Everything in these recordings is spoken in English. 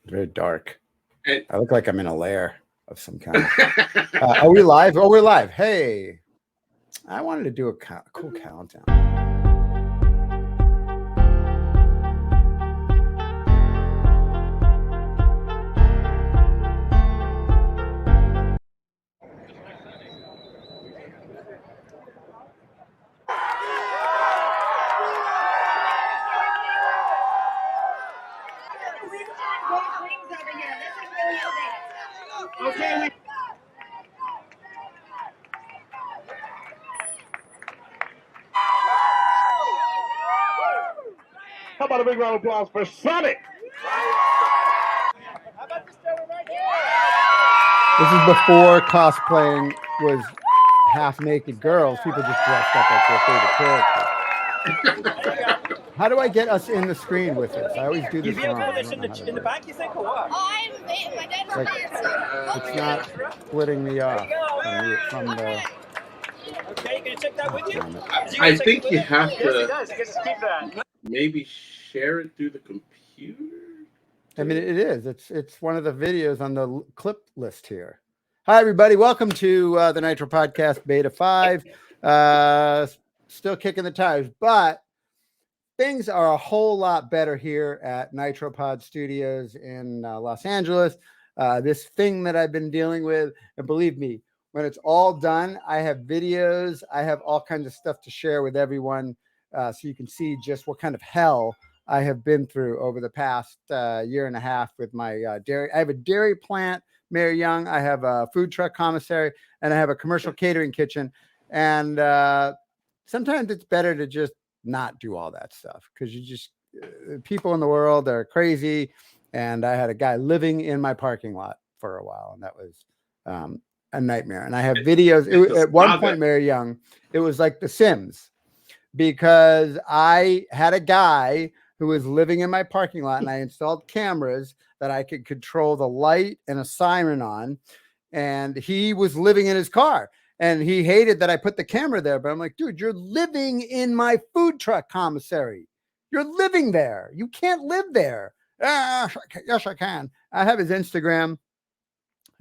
Very dark. And I look like I'm in a lair of some kind. Are we live? Oh, we're live. Hey, I wanted to do a cool countdown. Okay. How about a big round of applause for Sonic? This is before cosplaying was half-naked girls. People just dressed up as their favorite character. How do I get us in the screen with this? I always do this wrong. In the back, you think, or what? It's not splitting me off from the. Okay, can you take that with you? I think you have Yes, he to does. He gets to keep that. maybe share it through the computer. I mean, it is. It's one of the videos on the clip list here. Hi, everybody. Welcome to the Nitropodcast Beta 5. Still kicking the tires, but things are a whole lot better here at Nitropod Studios in Los Angeles. This thing that I've been dealing with, and believe me, when it's all done, I have videos. I have all kinds of stuff to share with everyone, so you can see just what kind of hell I have been through over the past year and a half with my dairy. I have a dairy plant, Mayor Young. I have a food truck commissary, and I have a commercial catering kitchen. And sometimes it's better to just not do all that stuff because you just people in the world are crazy. And I had a guy living in my parking lot for a while, and that was a nightmare. And I have videos. At one point, Mayor Young, it was like The Sims, because I had a guy who was living in my parking lot, and I installed cameras that I could control the light and a siren on. And he was living in his car, and he hated that I put the camera there. But I'm like, dude, you're living in my food truck commissary. You're living there. You can't live there. Yes, I can. I have his Instagram.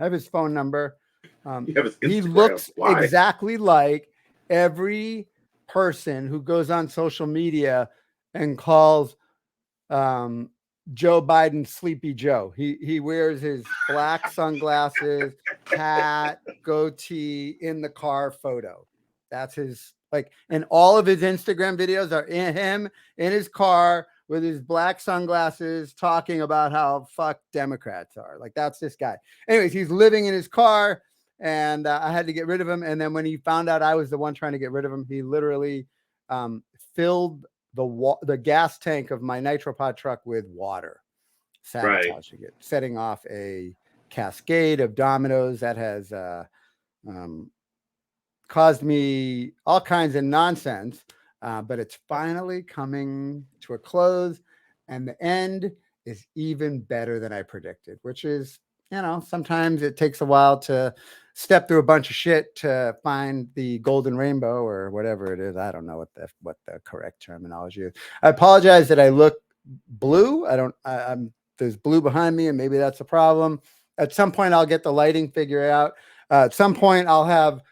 I have his phone number. He looks exactly like every person who goes on social media and calls Joe Biden Sleepy Joe. He wears his black sunglasses, hat, goatee in the car photo. That's his, like, and all of his Instagram videos are him in his car with his black sunglasses talking about how fuck Democrats are. Like, that's this guy. Anyways, he's living in his car, and I had to get rid of him. And then when he found out I was the one trying to get rid of him, he literally filled the gas tank of my Nitropod truck with water, sabotaging it, setting off a cascade of dominoes that has caused me all kinds of nonsense. But it's finally coming to a close, and the end is even better than I predicted, which is, sometimes it takes a while to step through a bunch of shit to find the golden rainbow or whatever it is. I don't know what the correct terminology is. I apologize that I look blue. There's blue behind me, and maybe that's a problem. At some point, I'll get the lighting figured out. At some point, I'll have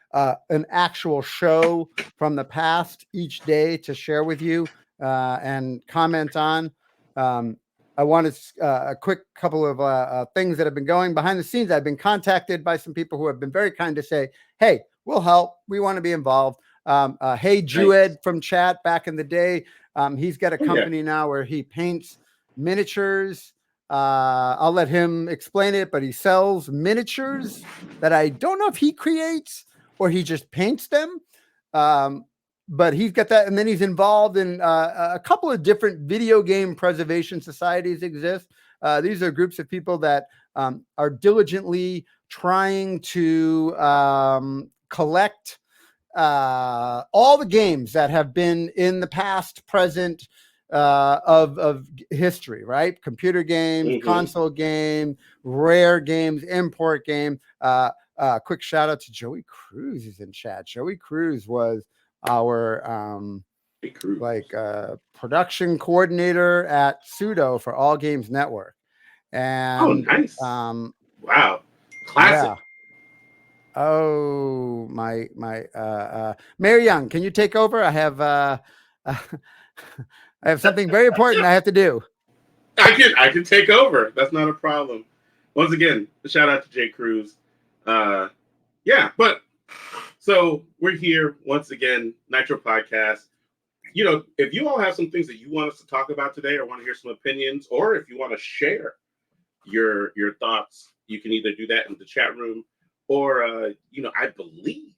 an actual show from the past each day to share with you and comment on. I wanted a quick couple of things that have been going behind the scenes. I've been contacted by some people who have been very kind to say, hey, we'll help. We want to be involved. Hey, Jewed from chat back in the day. He's got a company now where he paints miniatures. I'll let him explain it, but he sells miniatures that I don't know if he creates or he just paints them. But he's got that, and then he's involved in a couple of different video game preservation societies exist. These are groups of people that are diligently trying to collect all the games that have been in the past, present of history, right? Computer games, console game, rare games, import game. Quick shout out to Joey Cruz is in chat. Joey Cruz was our production coordinator at Pseudo for All Games Network. And nice. Wow. Classic. yeah. Oh, my Mary Young, can you take over? I have I have something very important I have to do. I can take over. That's not a problem. Once again, a shout out to Jay Cruz. Yeah, but so we're here once again, Nitro Podcast. You know, if you all have some things that you want us to talk about today, or want to hear some opinions, or if you want to share your thoughts, you can either do that in the chat room, or you know, I believe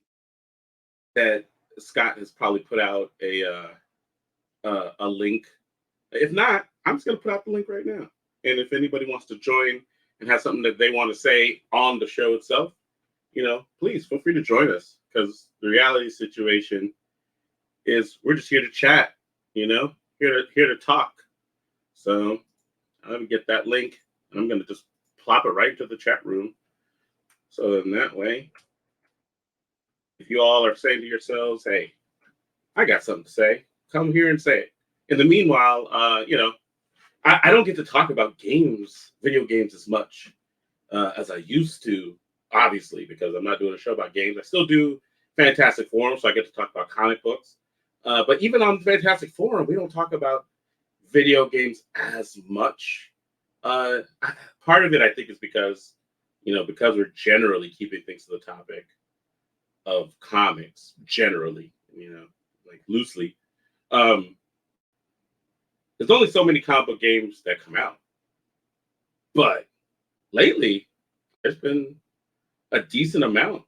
that Scott has probably put out a link. If not, I'm just going to put out the link right now. And if anybody wants to join and have something that they want to say on the show itself, you know, please feel free to join us, because the reality situation is we're just here to chat, you know, here to talk. So I'm going to get that link, and I'm going to just plop it right into the chat room. So in that way, if you all are saying to yourselves, hey, I got something to say, come here and say it. In the meanwhile, you know, I don't get to talk about video games as much as I used to, obviously, because I'm not doing a show about games. I still do Fantastic Forum, so I get to talk about comic books. But even on Fantastic Forum, we don't talk about video games as much. Part of it, I think, is because, you know, because we're generally keeping things to the topic of comics, generally, you know, like loosely. There's only so many comic book games that come out. But lately, there's been a decent amount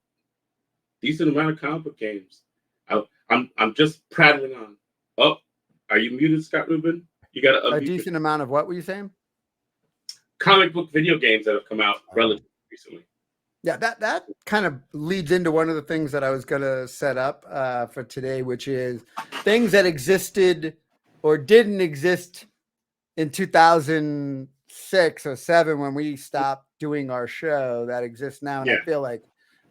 of comic book games. I'm just prattling on. Oh, are you muted, Scott Rubin? You got A decent amount of what were you saying? Comic book video games that have come out relatively recently. Yeah, that kind of leads into one of the things that I was going to set up for today, which is things that existed or didn't exist in 2006 or 7 when we stopped doing our show that exists now. And I feel like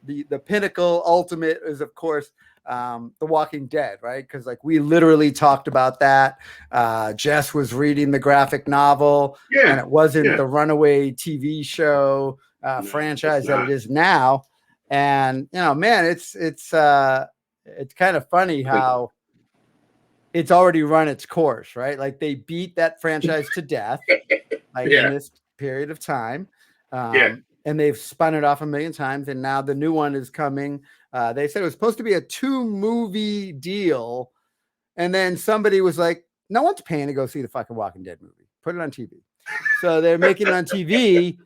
the pinnacle ultimate is, of course, The Walking Dead, right? Because like we literally talked about that. Jess was reading the graphic novel, and it wasn't the runaway TV show franchise that it is now. And you know, man, it's kind of funny how it's already run its course, right? Like they beat that franchise to death, like in this period of time. And they've spun it off a million times, and now the new one is coming. They said it was supposed to be a 2-movie deal, and then somebody was like, "No one's paying to go see the fucking Walking Dead movie. Put it on TV." So they're making it on TV.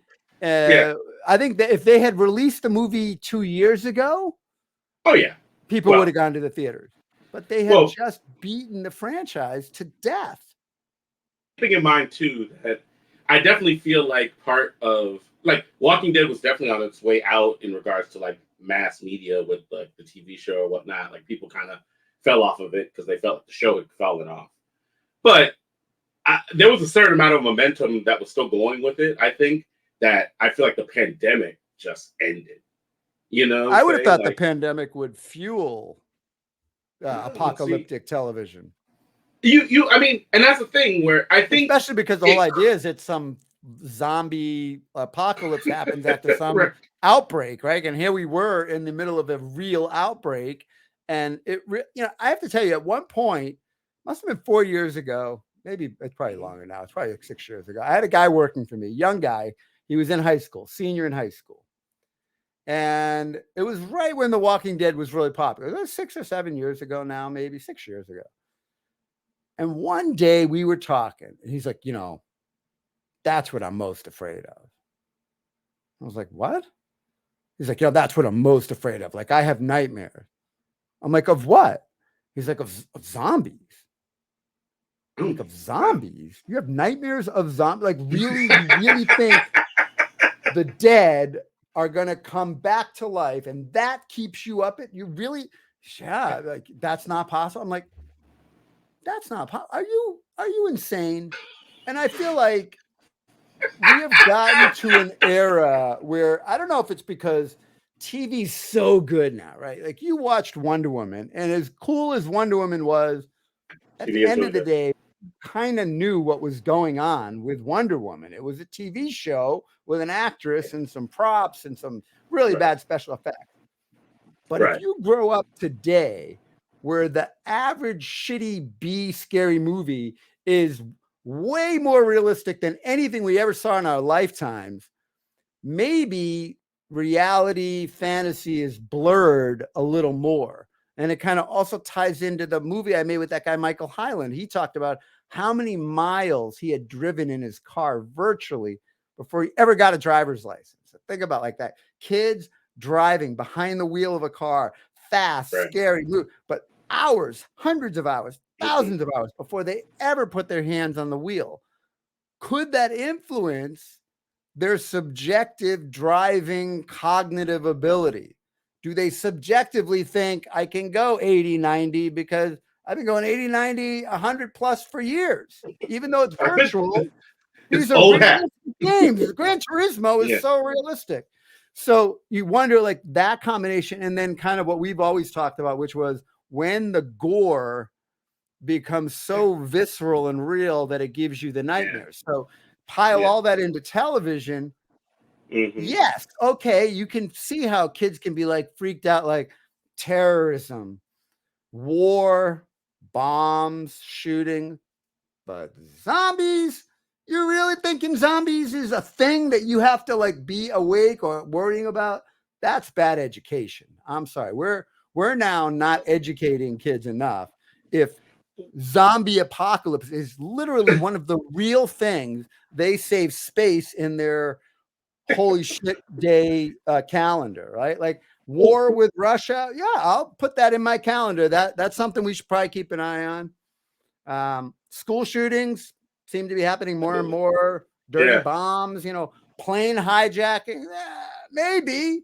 I think that if they had released the movie 2 years ago, people would have gone to the theaters. But they have just beaten the franchise to death. Keeping in mind too that I definitely feel like part of like Walking Dead was definitely on its way out in regards to like mass media with like the TV show or whatnot. Like people kind of fell off of it because they felt like the show had fallen off. But there was a certain amount of momentum that was still going with it. I think that I feel like the pandemic just ended. You know, I would have thought the pandemic would fuel apocalyptic television. I mean, and that's the thing where I think, especially because the whole idea is that some zombie apocalypse happens after some outbreak, right? And here we were in the middle of a real outbreak, and it, you know, I have to tell you, at one point, must have been 4 years ago, maybe it's probably longer now. It's probably like 6 years ago. I had a guy working for me, young guy. He was in high school, senior in high school. And it was right when The Walking Dead was really popular. It was 6 or 7 years ago now, maybe 6 years ago. And one day we were talking, and he's like, you know, that's what I'm most afraid of. I was like, what? He's like, you know, that's what I'm most afraid of. Like, I have nightmares. I'm like, of what? He's like, of zombies. I'm like, of zombies? You have nightmares of zombies? Like, really, you really think the dead are going to come back to life and that keeps you up at you really? Yeah, like that's not possible. I'm like, that's not possible. Are you insane? And I feel like we have gotten to an era where I don't know if it's because TV's so good now, right? Like you watched Wonder Woman, and as cool as Wonder Woman was, at the end of the day, kind of knew what was going on with Wonder Woman. It was a TV show with an actress and some props and some really bad special effects. But if you grow up today where the average shitty B scary movie is way more realistic than anything we ever saw in our lifetimes, maybe reality fantasy is blurred a little more. And it kind of also ties into the movie I made with that guy, Michael Hyland. He talked about how many miles he had driven in his car virtually before he ever got a driver's license. So think about like that. Kids driving behind the wheel of a car, fast, scary, but hours, hundreds of hours, thousands of hours before they ever put their hands on the wheel. Could that influence their subjective driving cognitive ability? Do they subjectively think I can go 80, 90 because I've been going 80, 90, 100 plus for years, even though it's virtual? These are realistic games. Gran Turismo is so realistic. So you wonder like that combination, and then kind of what we've always talked about, which was when the gore becomes so visceral and real that it gives you the nightmares. So pile all that into television. Yes, okay, you can see how kids can be like freaked out, like terrorism, war, bombs, shooting, but zombies. You're really thinking zombies is a thing that you have to like be awake or worrying about? That's bad education. I'm sorry. We're now not educating kids enough. If zombie apocalypse is literally one of the real things, they save space in their holy shit day calendar, right? Like war with Russia. Yeah, I'll put that in my calendar. That's something we should probably keep an eye on. School shootings seem to be happening more and more. Dirty bombs, plane hijacking, maybe,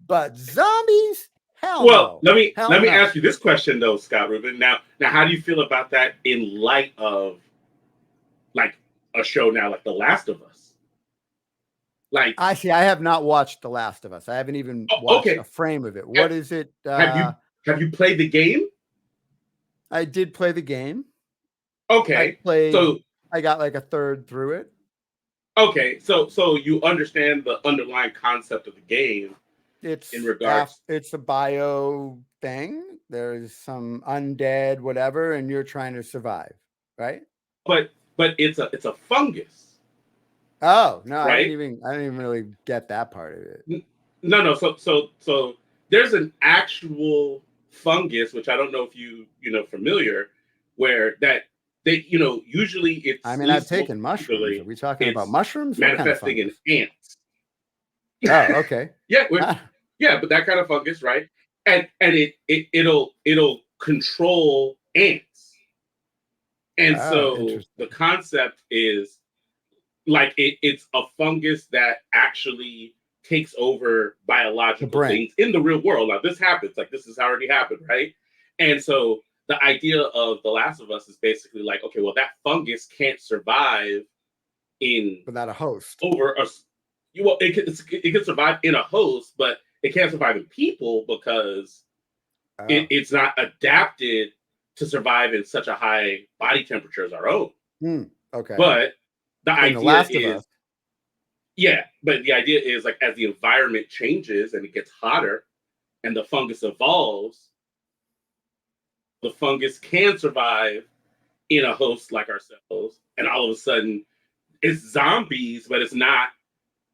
but zombies, hell no. Let me ask you this question though, Scott Rubin. Now, how do you feel about that in light of like a show now like The Last of Us? Like, I have not watched The Last of Us. I haven't even watched a frame of it. What is it? Have you played the game? I did play the game. Okay. I got like a third through it. Okay. So you understand the underlying concept of the game. It's in regards. It's a bio thing. There's some undead, whatever, and you're trying to survive, right? But it's a fungus. Oh no, right? I didn't even really get that part of it. No. So there's an actual fungus, which I don't know if you familiar, where that they usually it's. I mean, I've taken mushrooms. Are we talking about mushrooms? Manifesting in ants. Oh, okay. Yeah, but that kind of fungus, right? And it'll control ants. And so the concept is like it's a fungus that actually takes over biological things in the real world. Now this happens, like this has already happened, right? And so the idea of The Last of Us is basically like, okay, well that fungus can't survive without a host. It can survive in a host, but it can't survive in people because it's not adapted to survive in such a high body temperature as our own. Okay. But the idea is, yeah, but the idea is like as the environment changes and it gets hotter and the fungus evolves, the fungus can survive in a host like ourselves. And all of a sudden it's zombies, but it's not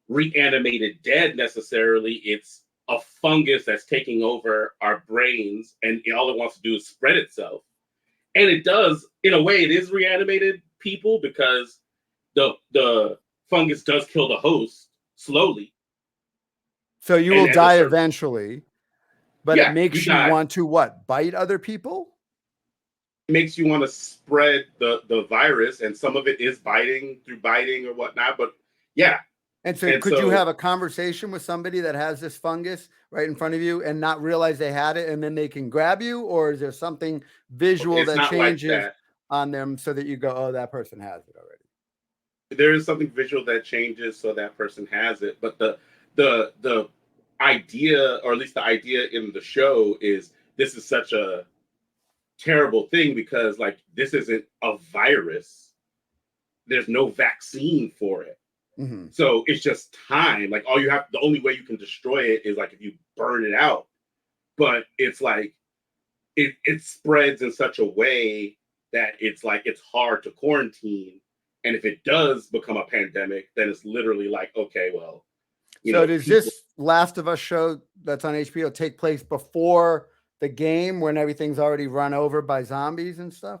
reanimated dead necessarily. It's a fungus that's taking over our brains and all it wants to do is spread itself. And it does, in a way, it is reanimated people because the fungus does kill the host slowly. So you will die eventually, but it makes you want to what? Bite other people? It makes you want to spread the virus, and some of it is biting or whatnot, but yeah. And so could you have a conversation with somebody that has this fungus right in front of you and not realize they had it and then they can grab you? Or is there something visual that changes on them so that you go, oh, that person has it already? There is something visual that changes so that person has it. But the idea, or at least the idea in the show, is this is such a terrible thing because like this isn't a virus. There's no vaccine for it. Mm-hmm. So it's just time. Like the only way you can destroy it is like if you burn it out. But it's like it spreads in such a way that it's like it's hard to quarantine. And if it does become a pandemic, then it's literally like, okay, well, so does this Last of Us show that's on HBO take place before the game when everything's already run over by zombies and stuff?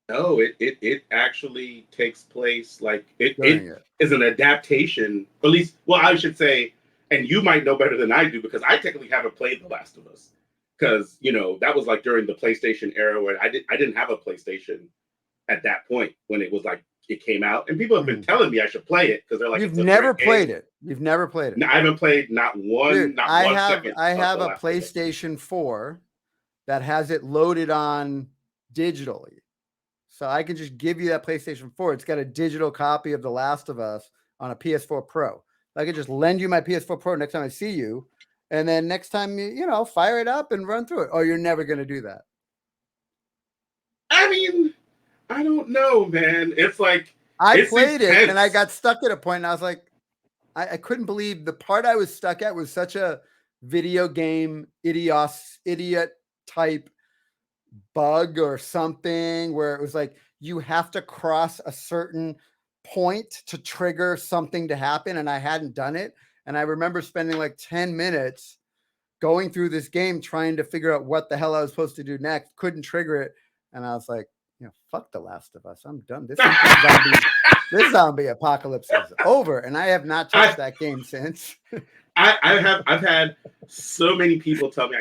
No, it actually takes place like it During is an adaptation. At least, well, I should say, and you might know better than I do because I technically haven't played The Last of Us because that was like during the PlayStation era where I didn't have a PlayStation at that point when it was like it came out, and people have been telling me I should play it because they're like, you've never played it. You've never played it. No, I haven't played not one. Dude, not I one have second. I have a PlayStation 4 that has it loaded on digitally. So I can just give you that PlayStation 4. It's got a digital copy of The Last of Us on a PS4 Pro. I could just lend you my PS4 Pro next time I see you. And then next time, fire it up and run through it. Oh, you're never going to do that. I mean, I don't know, man. It's like, I played it and I got stuck at a point and I was like, I couldn't believe the part I was stuck at was such a video game idiot type bug or something where it was like you have to cross a certain point to trigger something to happen, and I hadn't done it. And I remember spending like 10 minutes going through this game trying to figure out what the hell I was supposed to do next. Couldn't trigger it, and I was like, fuck The Last of Us. I'm done. This zombie apocalypse is over, and I have not touched that game since. I've had so many people tell me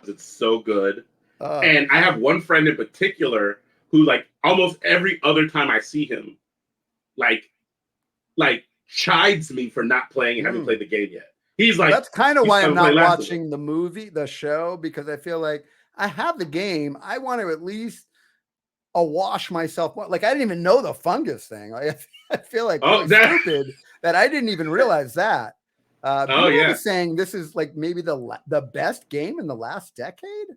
it's so good. And I have one friend in particular who, like, almost every other time I see him, like chides me for not playing and haven't played the game yet. He's like, that's kind of why I'm not watching the show, because I feel like I have the game. I want to at least awash myself. Like, I didn't even know the fungus thing. I feel like stupid that I didn't even realize that. People were saying this is like maybe the best game in the last decade.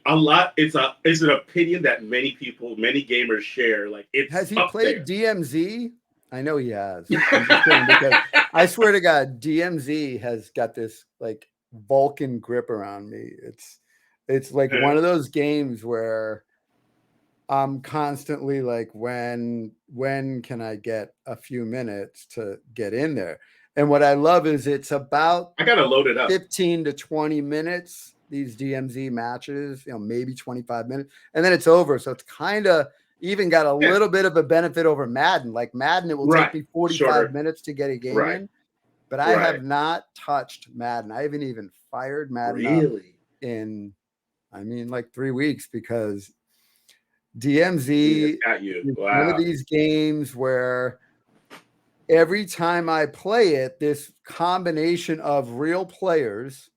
A lot. It's an opinion that many gamers share. Like, has he played DMZ? I know he has. I'm just kidding, because I swear to God, DMZ has got this like Vulcan grip around me. It's like one of those games where I'm constantly like, when can I get a few minutes to get in there? And what I love is it's about I gotta load it up 15 to 20 minutes. These DMZ matches, maybe 25 minutes, and then it's over. So it's kind of even got a little bit of a benefit over Madden. Like Madden, it will take me 45 minutes to get a game in, but I have not touched Madden. I haven't even fired Madden up in, like 3 weeks, because DMZ is one of these games where every time I play it, this combination of real players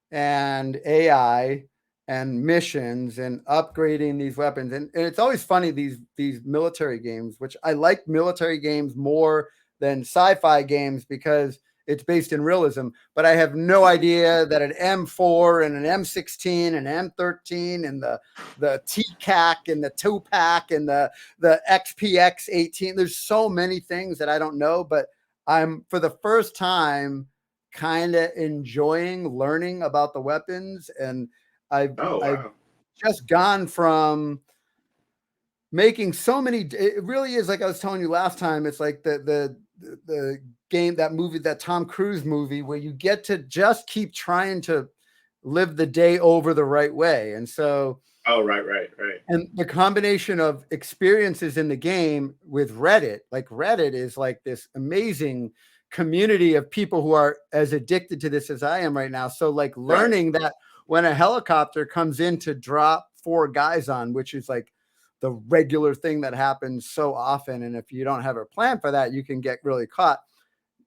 and AI and missions and upgrading these weapons. And it's always funny, these military games, which I like military games more than sci-fi games because it's based in realism, but I have no idea that an M4 and an M16 and M13 and the TCAC and the 2-pack and the XPX 18, there's so many things that I don't know, but I'm, for the first time, kind of enjoying learning about the weapons. And I've just gone from making so many, it really is like I was telling you last time, it's like the game, that Tom Cruise movie where you get to just keep trying to live the day over the right way. And so right. And the combination of experiences in the game with Reddit, like Reddit is like this amazing community of people who are as addicted to this as I am right now. So like learning that when a helicopter comes in to drop 4 guys on, which is like the regular thing that happens so often, and if you don't have a plan for that, you can get really caught.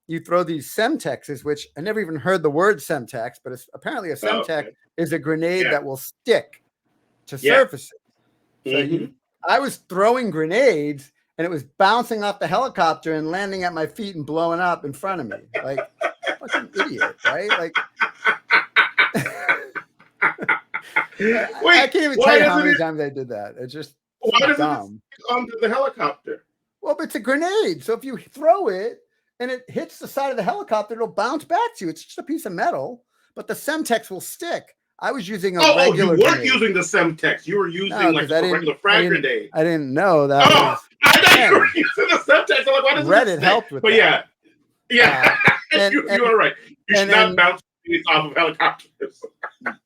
You throw these Semtexes, which I never even heard the word Semtex, but it's apparently a Semtex is a grenade that will stick to surfaces. So I was throwing grenades and it was bouncing off the helicopter and landing at my feet and blowing up in front of me. Like, fucking idiot, right? Like, I can't even tell you how many times I did that. It's just why doesn't dumb. it onto the helicopter? Well, but it's a grenade. So if you throw it and it hits the side of the helicopter, it'll bounce back to you. It's just a piece of metal, but the Semtex will stick. I was using a regular you weren't grenade. using the Semtex. You were using like a regular frag grenade. I didn't know that. I thought you were using the Semtex. I'm like, why doesn't Reddit it stick? helped with but that. Yeah. You are right. You should not bounce things off of helicopters.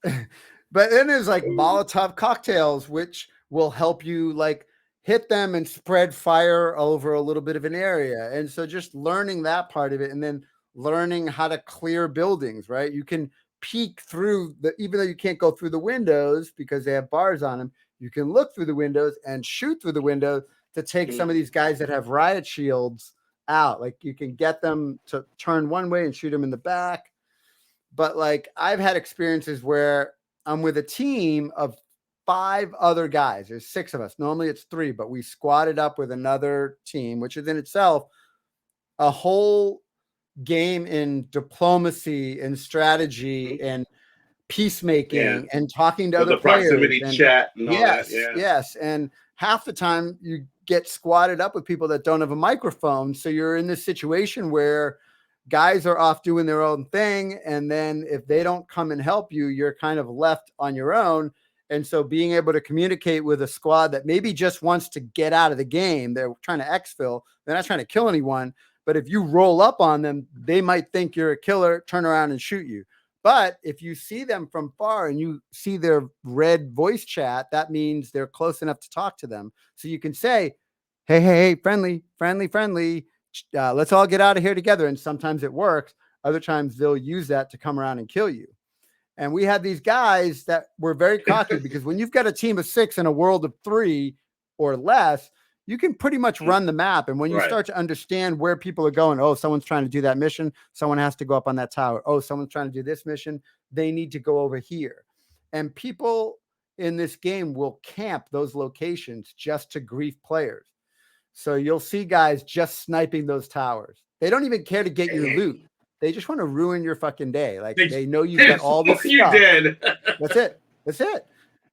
But then there's like Molotov cocktails, which will help you like hit them and spread fire over a little bit of an area. And so just learning that part of it, and then learning how to clear buildings, right? You can peek through even though you can't go through the windows because they have bars on them, you can look through the windows and shoot through the window to take some of these guys that have riot shields out. Like you can get them to turn one way and shoot them in the back. But like I've had experiences where I'm with a team of 5 other guys. There's 6 of us. Normally it's 3, but we squatted up with another team, which is in itself a whole game in diplomacy and strategy and peacemaking and talking to other players. Proximity chat and all that. Yes. And half the time you get squatted up with people that don't have a microphone. So you're in this situation where guys are off doing their own thing. And then if they don't come and help you, you're kind of left on your own. And so being able to communicate with a squad that maybe just wants to get out of the game, they're trying to exfil, they're not trying to kill anyone. But if you roll up on them, they might think you're a killer, turn around and shoot you. But if you see them from far and you see their red voice chat, that means they're close enough to talk to them. So you can say, hey, friendly. Let's all get out of here together. And sometimes it works. Other times they'll use that to come around and kill you. And we had these guys that were very cocky because when you've got a team of 6 in a world of 3 or less, you can pretty much run the map. And when you start to understand where people are going, oh, someone's trying to do that mission, someone has to go up on that tower. Oh, someone's trying to do this mission, they need to go over here. And people in this game will camp those locations just to grief players. So you'll see guys just sniping those towers. They don't even care to get your loot. They just want to ruin your fucking day. Like they know you've got all this stuff. Dead. That's it.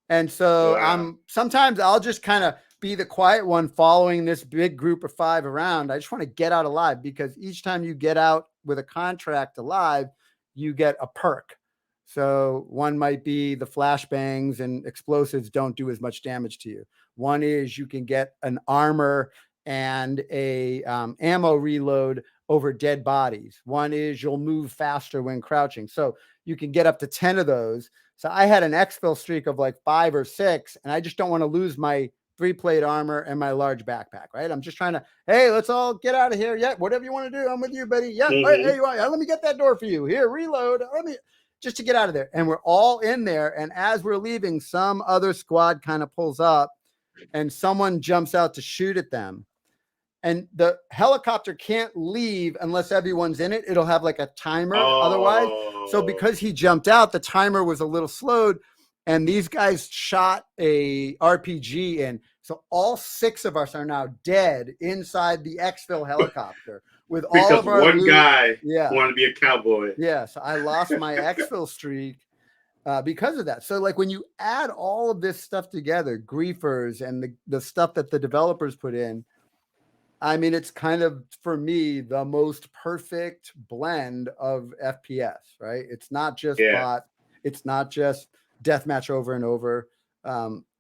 And so sometimes I'll just kind of be the quiet one following this big group of 5 around. I just want to get out alive because each time you get out with a contract alive, you get a perk. So one might be the flashbangs and explosives don't do as much damage to you. One is you can get an armor and a ammo reload over dead bodies. One is you'll move faster when crouching. So you can get up to 10 of those. So I had an exfil streak of like 5 or 6, and I just don't want to lose my 3-plate armor and my large backpack, right? I'm just trying to, hey, let's all get out of here. Yeah, whatever you want to do, I'm with you, buddy. Yeah, hey, let me get that door for you. Here, reload. Just to get out of there. And we're all in there. And as we're leaving, some other squad kind of pulls up and someone jumps out to shoot at them. And the helicopter can't leave unless everyone's in it. It'll have like a timer otherwise. So because he jumped out, the timer was a little slowed. And these guys shot a RPG in. So all 6 of us are now dead inside the exfil helicopter with all of our one guy wanted to be a cowboy. Yeah. So I lost my exfil streak because of that. So like when you add all of this stuff together, griefers and the stuff that the developers put in, I mean, it's kind of, for me, the most perfect blend of FPS, right? It's not just bot. It's not just deathmatch over and over.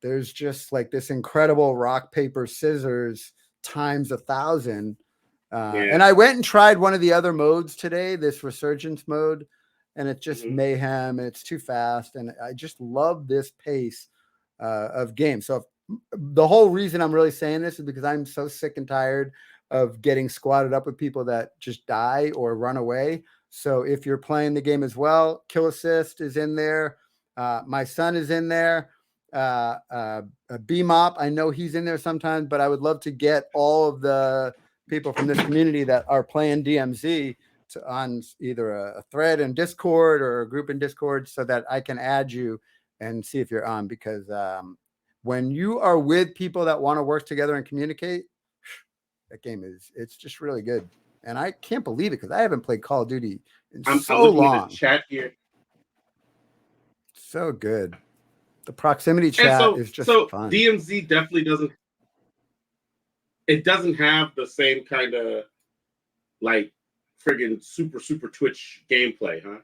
There's just like this incredible rock, paper, scissors times 1,000. And I went and tried one of the other modes today, this resurgence mode, and it's just mayhem and it's too fast. And I just love this pace of games. So the whole reason I'm really saying this is because I'm so sick and tired of getting squatted up with people that just die or run away. So if you're playing the game as well, Kill Assist is in there. My son is in there. BMOP, I know he's in there sometimes, but I would love to get all of the people from this community that are playing DMZ on either a thread in Discord or a group in Discord so that I can add you and see if you're on, because when you are with people that want to work together and communicate, that game it's just really good. And I can't believe it because I haven't played Call of Duty in so long. At the chat here. So good. The proximity And chat is just fun. DMZ definitely doesn't. It doesn't have the same kind of like friggin' super Twitch gameplay, huh?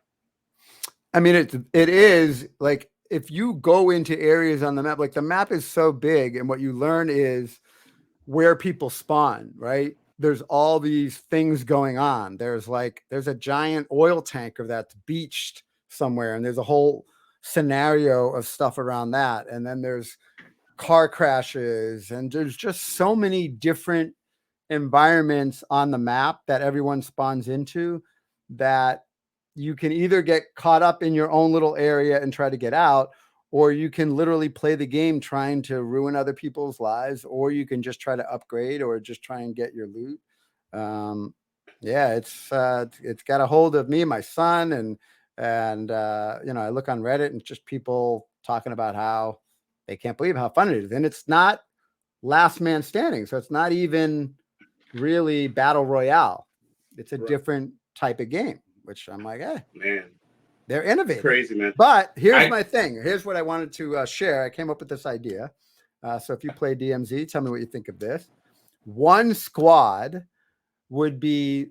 I mean, it is like if you go into areas on the map, like the map is so big, and what you learn is where people spawn, right? There's all these things going on. There's a giant oil tanker that's beached somewhere, and there's a whole scenario of stuff around that. And then there's car crashes, and there's just so many different environments on the map that everyone spawns into that you can either get caught up in your own little area and try to get out, or you can literally play the game trying to ruin other people's lives, or you can just try to upgrade or just try and get your loot. Yeah, it's got a hold of me and my son, and I look on Reddit and just people talking about how they can't believe how fun it is. And it's not last man standing. So it's not even really battle royale. It's a different type of game, which I'm like, man, they're innovative. Crazy, man. But here's my thing. Here's what I wanted to share. I came up with this idea. So if you play DMZ, tell me what you think of this. One squad would be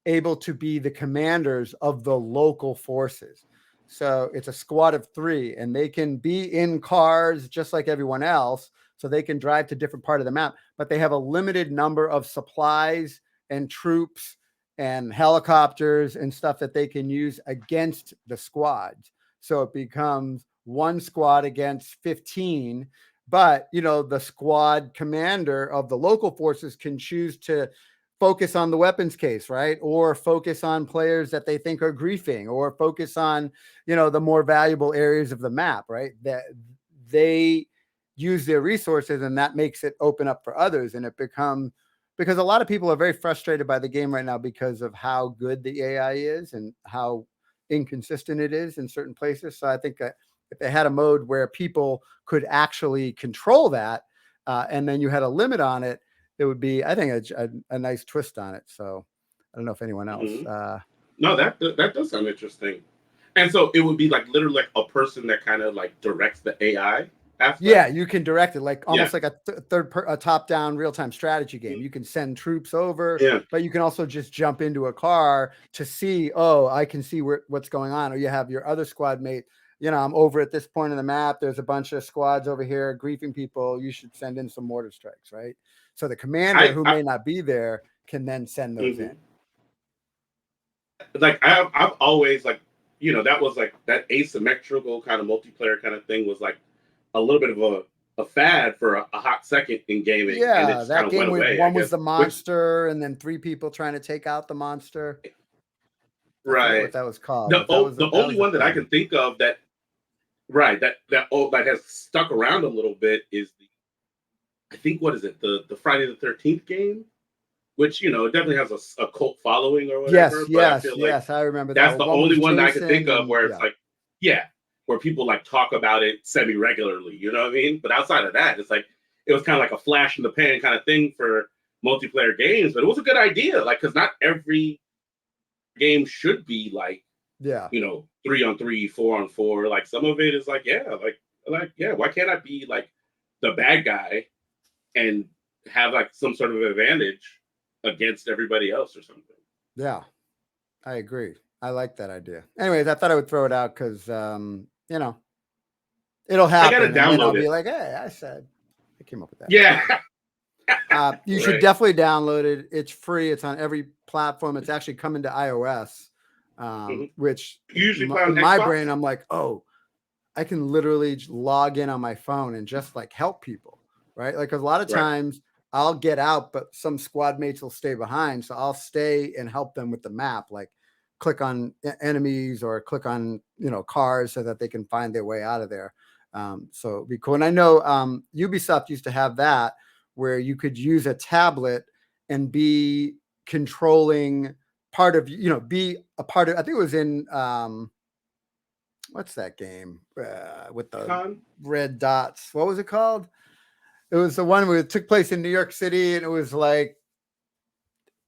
able to be the commanders of the local forces. So it's a squad of 3, and they can be in cars just like everyone else. So they can drive to different part of the map, but they have a limited number of supplies and troops and helicopters and stuff that they can use against the squads. So it becomes one squad against 15. But, the squad commander of the local forces can choose to focus on the weapons case, right? Or focus on players that they think are griefing, or focus on, the more valuable areas of the map, right? That they use their resources, and that makes it open up for others. And it becomes, because a lot of people are very frustrated by the game right now because of how good the AI is and how inconsistent it is in certain places. So I think that if they had a mode where people could actually control that, and then you had a limit on it, it would be, I think, a nice twist on it. So I don't know if anyone else. No, that does sound interesting. And so it would be like literally like a person that kind of like directs the AI aspect? Yeah, you can direct it like almost like a top-down real-time strategy game. You can send troops over, but you can also just jump into a car to see, I can see what's going on. Or you have your other squad mate, I'm over at this point in the map. There's a bunch of squads over here griefing people. You should send in some mortar strikes, right? So the commander who may not be there can then send those in. Like I've always that was like that asymmetrical kind of multiplayer kind of thing was like a little bit of a fad for a hot second in gaming. Yeah, and it just that game went away, one was the monster, and then 3 people trying to take out the monster. Right. What that was called. The only one that I can think of that has stuck around a little bit is I think, what is it? The Friday the 13th game, which it definitely has a cult following or whatever. Yes, I remember that. That's the only one that I can think of where it's where people like talk about it semi-regularly, you know what I mean? But outside of that, it's like it was kind of like a flash in the pan kind of thing for multiplayer games, but it was a good idea, because not every game should be like 3-on-3, 4-on-4. Like some of it is like why can't I be like the bad guy and have like some sort of advantage against everybody else or something? Yeah, I agree. I like that idea. Anyways, I thought I would throw it out because it'll happen. I gotta download I'll it. be like, hey, I came up with that. Yeah. You should definitely download it. It's free. It's on every platform. It's actually coming to iOS, which usually in my brain, I'm like, I can literally log in on my phone and just like help people, right? Like, 'cause a lot of times I'll get out, but some squad mates will stay behind. So I'll stay and help them with the map, like click on enemies or click on, cars so that they can find their way out of there. So it'd be cool. And I know Ubisoft used to have that where you could use a tablet and be controlling part of, be a part of, I think it was in, what's that game with the red dots? What was it called? It was the one where it took place in New York City, and it was like,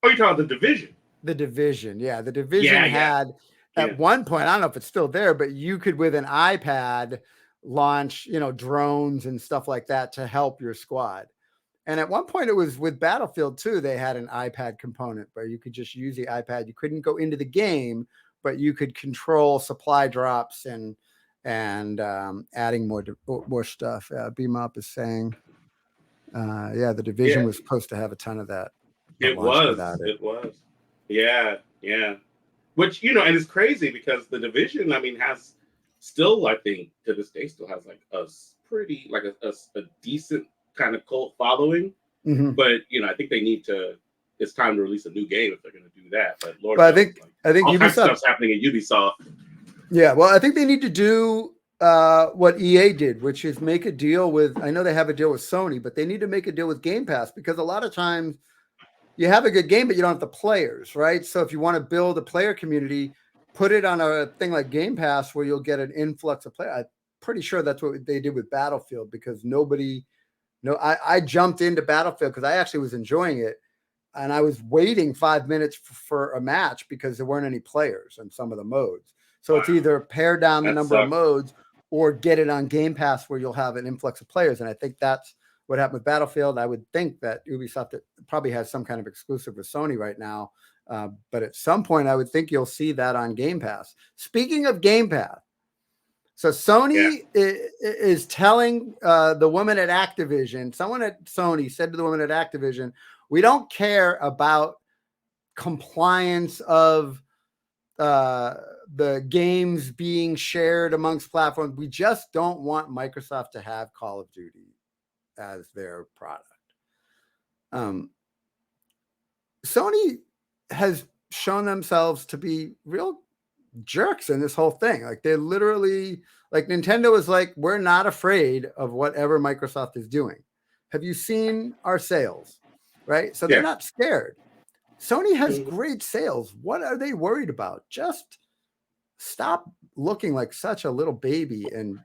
you're talking about The Division. The Division. Yeah. The Division had at one point, I don't know if it's still there, but you could with an iPad launch, drones and stuff like that to help your squad. And at one point it was with Battlefield 2, they had an iPad component where you could just use the iPad. You couldn't go into the game, but you could control supply drops and adding more stuff. Beam Up is saying, the Division Yeah, was supposed to have a ton of that, but it launched was. without it. It was. Yeah, yeah. Which, and it's crazy because the Division, I mean, has still, I think, to this day, still has like a pretty, like a decent kind of cult following. Mm-hmm. But I think they need to. It's time to release a new game if they're going to do that. But Lord, But knows, I think all kinds of Ubisoft stuff's happening at Ubisoft. Yeah, well, I think they need to do what EA did, which is make a deal with. I know they have a deal with Sony, but they need to make a deal with Game Pass because a lot of times you have a good game, but you don't have the players, right? So if you want to build a player community, put it on a thing like Game Pass where you'll get an influx of players. I'm pretty sure that's what they did with Battlefield because I jumped into Battlefield because I actually was enjoying it. And I was waiting 5 minutes for a match because there weren't any players in some of the modes. So It's either pare down the number of modes or get it on Game Pass where you'll have an influx of players. And I think that's what happened with Battlefield. I would think that Ubisoft probably has some kind of exclusive with Sony right now. But at some point, I would think you'll see that on Game Pass. Speaking of Game Pass, so Sony is telling the woman at Activision, someone at Sony said to the woman at Activision, we don't care about compliance of the games being shared amongst platforms. We just don't want Microsoft to have Call of Duty as their product. Sony has shown themselves to be real jerks in this whole thing. Like they're literally like Nintendo is like, we're not afraid of whatever Microsoft is doing. Have you seen our sales? Right. So they're not scared. Sony has great sales. What are they worried about? Just stop looking like such a little baby. And,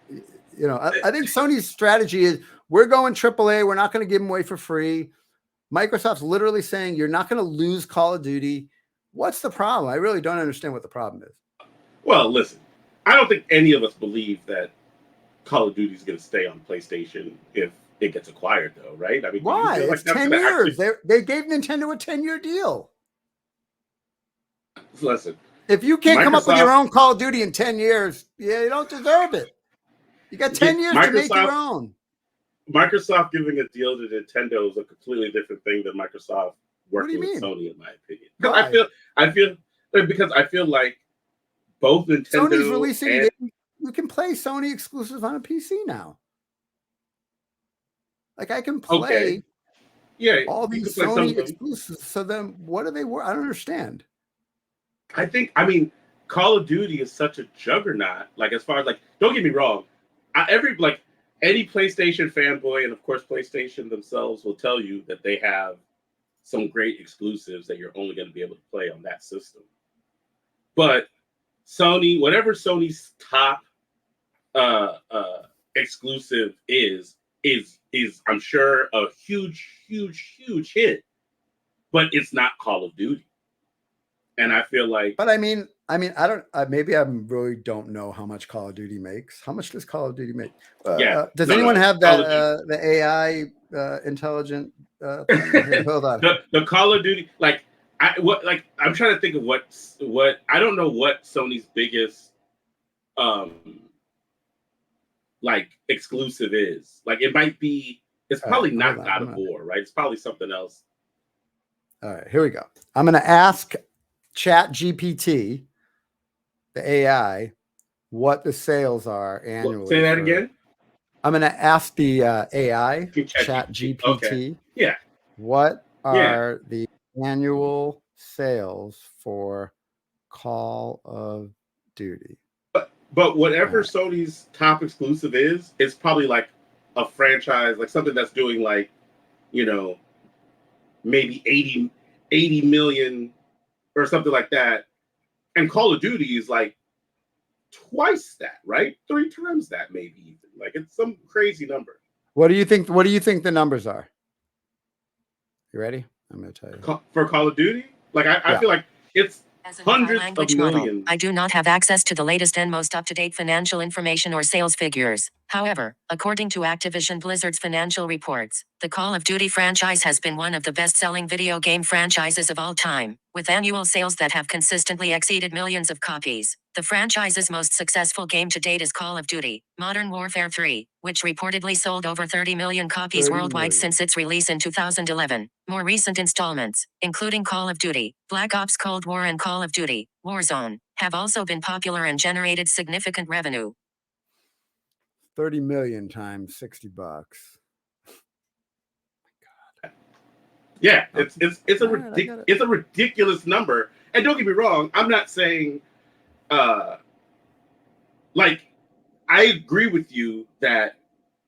I think Sony's strategy is we're going AAA. We're not going to give them away for free. Microsoft's literally saying you're not going to lose Call of Duty. What's the problem? I really don't understand what the problem is. Well, listen, I don't think any of us believe that Call of Duty is going to stay on PlayStation if it gets acquired, though, right? I mean, why? It's 10 years. They gave Nintendo a 10-year deal. Listen, if you can't come up with your own Call of Duty in 10 years, you don't deserve it. You got 10 years to make your own. Microsoft giving a deal to Nintendo is a completely different thing than Microsoft working with Sony, in my opinion. Because I feel like both Nintendo Sony's releasing. You can play Sony exclusives on a PC now. Like I can play all these Sony exclusives. So then what are they worth? I don't understand. I mean, Call of Duty is such a juggernaut. Like as far as don't get me wrong, any PlayStation fanboy, and of course PlayStation themselves will tell you that they have some great exclusives that you're only going to be able to play on that system. But Sony, whatever Sony's top exclusive is I'm sure a huge hit, but it's not Call of Duty. And I feel like, but I mean, I don't. Maybe I really don't know how much Call of Duty makes. How much does Call of Duty make? Does anyone have that the AI intelligent thing? Here, hold on. The Call of Duty, I'm trying to think of what I don't know what Sony's biggest exclusive is. It might be. It's probably not God of War, right? It's probably something else. All right, here we go. I'm going to ask ChatGPT, the AI, what the sales are annually. Say that again. I'm going to ask the AI, ChatGPT, okay. Yeah, what are the annual sales for Call of Duty? But whatever Sony's top exclusive is, it's probably like a franchise, like something that's doing maybe 80 million or something like that. And Call of Duty is like twice that, right? 3 times that, maybe even. It's some crazy number. What do you think? What do you think the numbers are? You ready? I'm going to tell you. For Call of Duty, I feel like it's As a Hundreds language of model, millions. I do not have access to the latest and most up-to-date financial information or sales figures. However, according to Activision Blizzard's financial reports, the Call of Duty franchise has been one of the best-selling video game franchises of all time, with annual sales that have consistently exceeded millions of copies. The franchise's most successful game to date is Call of Duty: Modern Warfare 3, which reportedly sold over 30 million copies 30 worldwide million. since its release in 2011. More recent installments, including Call of Duty, Black Ops Cold War and Call of Duty, Warzone, have also been popular and generated significant revenue. 30 million times $60. Yeah, Okay. it's All right, I got it. it's a ridiculous number. And don't get me wrong, I'm not saying like I agree with you that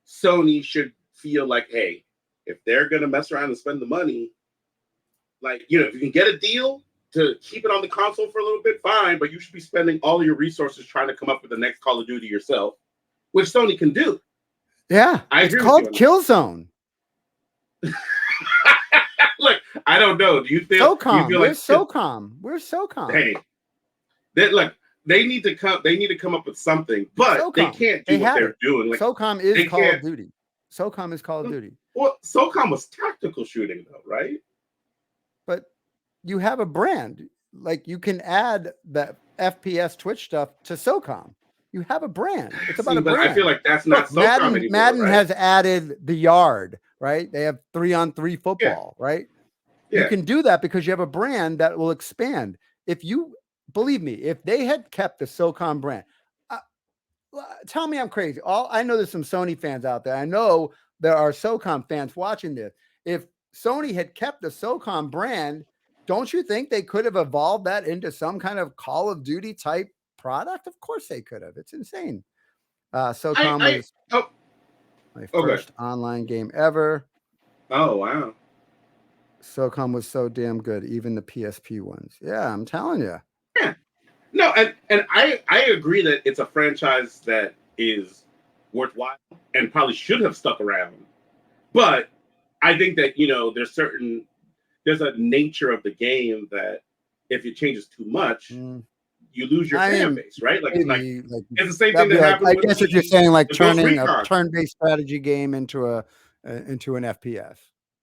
Sony should feel like, hey, if they're gonna mess around and spend the money, like, you know, if you can get a deal to keep it on the console for a little bit, fine, but you should be spending all of your resources trying to come up with the next Call of Duty yourself, which Sony can do. Yeah, I it's agree called with you on Killzone. Look, I don't know. Do you feel SOCOM. like Where's SOCOM? Where's SOCOM? hey, they need to come up with something, but they SOCOM. can't They do what had they're it. doing. Like SOCOM they is Call can't- of Duty. SOCOM is Call of Duty. well, SOCOM was tactical shooting though, right? But you have a brand. Like you can add that FPS Twitch stuff to SOCOM. You have a brand. It's about See, a but brand. I feel like that's not Look, SOCOM anymore. Madden right? has added the yard, right? They have 3-on-3 football, right? Yeah. You can do that because you have a brand that will expand. If you believe me, if they had kept the SOCOM brand, tell me I'm crazy. I know there's some Sony fans out there. I know there are SOCOM fans watching this. If Sony had kept the SOCOM brand, don't you think they could have evolved that into some kind of Call of Duty type product? Of course they could have. It's insane. SOCOM was my first online game ever. Oh, wow. SOCOM was so damn good, even the PSP ones. Yeah, I'm telling you. Yeah. No, and I agree that it's a franchise that is worthwhile and probably should have stuck around. But I think that, you know, there's a nature of the game that if it changes too much, you lose your fan base, right? Like, maybe, it's the same thing that happened. I guess if you're saying like turning Recon. a turn-based strategy game into an FPS,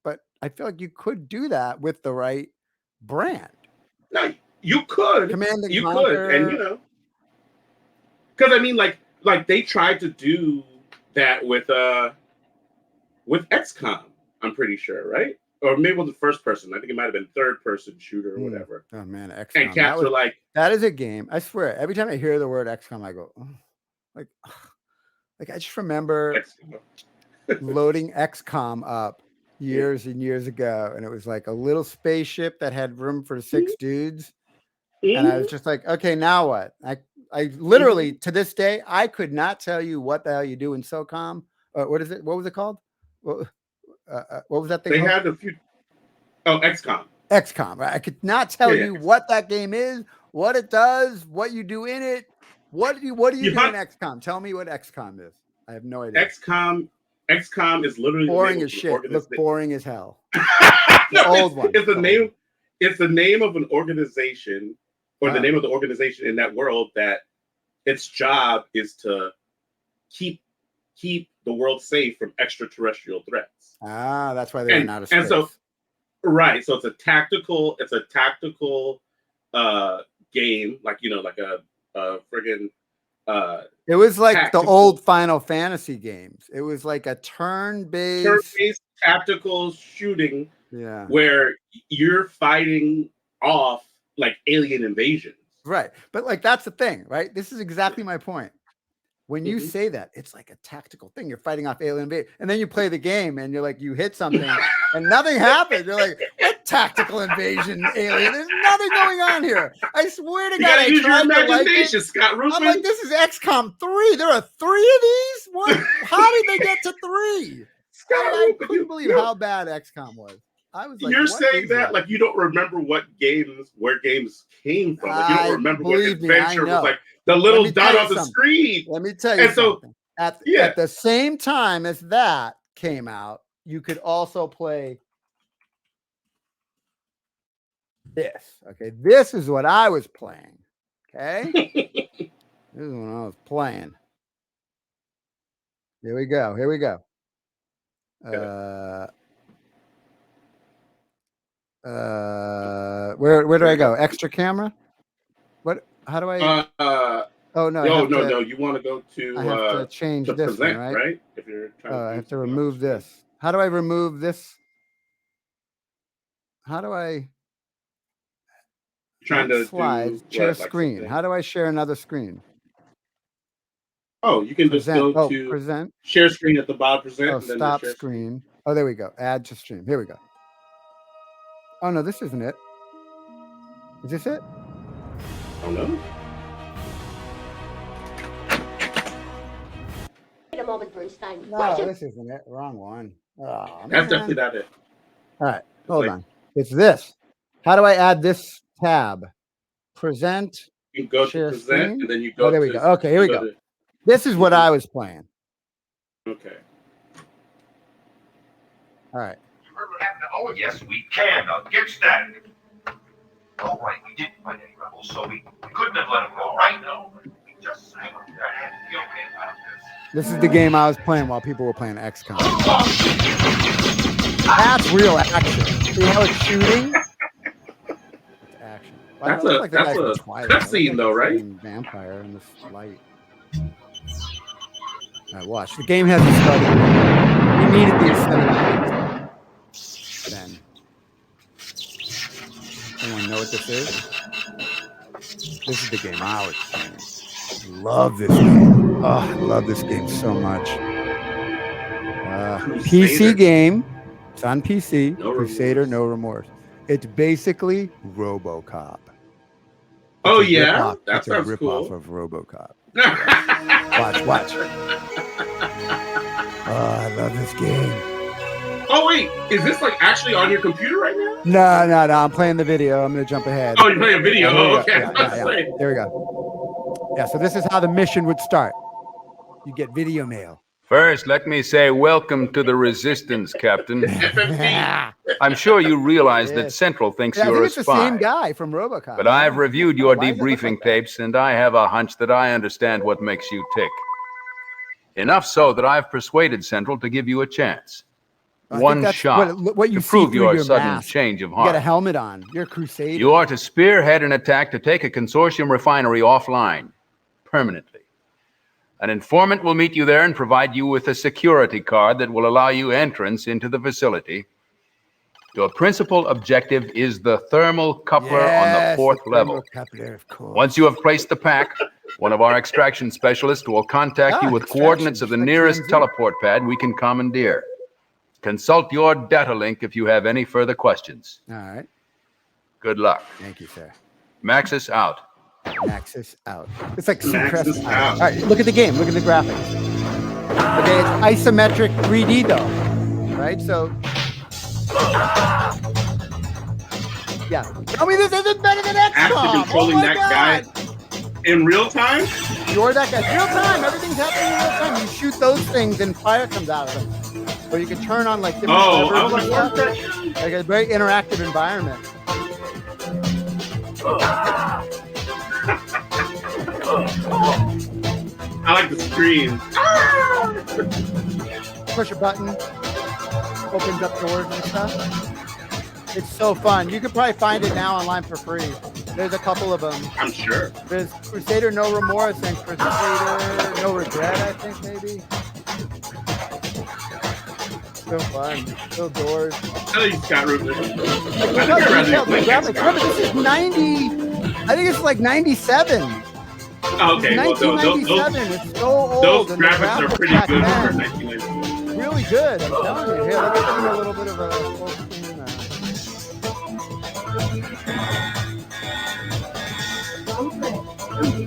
but I feel like you could do that with the right brand. No, you could. Command and you Conquer. could, and you know, because I mean, like they tried to do that with XCOM. I'm pretty sure, right? Or maybe it was the first person. I think it might have been third person shooter or whatever. Oh man, XCOM. And cats were like, that is a game. I swear, every time I hear the word XCOM, I go, oh. like I just remember loading XCOM up years and years ago, and it was like a little spaceship that had room for 6 dudes, and I was just like, okay, now what? I literally to this day I could not tell you what the hell you do in SOCOM. What is it? What was it called? What was that thing? They called? had a few. Oh, XCOM. XCOM. Right? I could not tell you what that game is, what it does, what you do in it. What do you do in XCOM? Tell me what XCOM is. I have no idea. XCOM is literally boring as shit. Look boring as hell. No, old one. It's the name. It's the name of an organization, or the name of the organization in that world that its job is to keep the world safe from extraterrestrial threats. That's why they're in outer space. And so, right. So it's a tactical game, like, you know, like a friggin' it was like the old Final Fantasy games. It was like a turn-based tactical shooting, yeah, where you're fighting off like alien invasions. Right. But like that's the thing, right? This is exactly my point. When you say that, it's like a tactical thing. You're fighting off alien invasion, and then you play the game, and you're like, you hit something, and nothing happened. You're like, what tactical invasion alien? There's nothing going on here. I swear to God, use your imagination, Scott Rufin. I'm like, this is XCOM 3. There are 3 of these. What? How did they get to 3? Scott, I couldn't believe how bad XCOM was. I was like, you're saying that like you don't remember where games came from. Like, you don't remember what adventure was like. The little dot on the screen. Let me tell you something. At the same time as that came out, you could also play this. Okay, this is what I was playing. Okay, this is what I was playing. Here we go. Here we go. Where do I go? Extra camera? What? How do I? Oh no! No. You want to go to? I have to change this present, one, right? If you're trying to I have to remove this. How do I remove this? How do I? Trying to slides, do share what, screen. something? How do I share another screen? Oh, you can present. just go to present. Share screen at the bottom. Present. Oh, and then stop share screen. Oh, there we go. Add to stream. Here we go. Oh no, this isn't it. Is this it? Oh no. Wait a moment, Bernstein. No, this isn't it. Wrong one. Oh, That's definitely not it. All right, hold on. It's this. How do I add this tab? Present. You go share to present, screen? and then you go. Oh, there we go. Okay, here we go. This is what I was playing. Okay. All right. Oh, yes, we can. Now, get that. All right, we didn't find any rebels, so we couldn't have let them go right now. We just hang on there and be okay about this. This is the game I was playing while people were playing XCOM. That's real action. See how it's shooting? It's action. That's a cutscene, though, right? Vampire in this light. All right, watch. The game hasn't started. We needed these cinematics. Then. Anyone know what this is? This is the game I was playing. Love this game. Oh, I love this game so much. PC game. It's on PC. Crusader, No Remorse. It's basically RoboCop. Oh yeah, that's a rip-off of RoboCop. Watch. Oh, I love this game. Oh wait, is this like actually on your computer right now? No. I'm playing the video. I'm gonna jump ahead. Oh, you're playing a video. Oh, okay. Yeah. There we go. Yeah, so this is how the mission would start. You get video mail. First, let me say welcome to the Resistance, Captain. Yeah, I'm sure you realize that Central thinks I you're think a it's the spy. same guy from RoboCop. But I've reviewed your Why does it look debriefing like that? tapes, and I have a hunch that I understand what makes you tick. Enough so that I've persuaded Central to give you a chance. I think One that's shot what you to see prove through your your sudden mask. change of You got a heart. helmet on. You're a crusader. You are to spearhead an attack to take a consortium refinery offline permanently. An informant will meet you there and provide you with a security card that will allow you entrance into the facility. Your principal objective is the thermal coupler on the fourth level. Coupler, of course. Once you have placed the pack, one of our extraction specialists will contact you with extraction, coordinates of the like nearest TMZ. teleport pad we can commandeer. Consult your data link if you have any further questions. All right. Good luck. Thank you, sir. Maxis out. Maxis out. It's like Maxis suppressed out. All right, look at the game. Look at the graphics. Okay, it's isometric 3D though, right? So, yeah. Tell me this isn't better than XCOM. After controlling oh my that God. guy in real time. You're that guy. Real time. Everything's happening in real time. You shoot those things and fire comes out of them. Or you can turn on like different Oh, I levers was and like, stuff. what's that? Like a very interactive environment. I like the screen. Push a button, opens up doors and stuff. It's so fun. You could probably find it now online for free. There's a couple of them. I'm sure. There's Crusader No Remorse and Crusader No Regret, I think maybe. So fun. Still doors. I tell you, Scott Rubin. Look how detailed the graphics. Remember, this is 90. I think it's like 97. Okay, well, 1997. It's so old. those and the graphics are pretty back good for then, 1990. really good. I'm telling you. Here, let me give you a little bit of a full screen.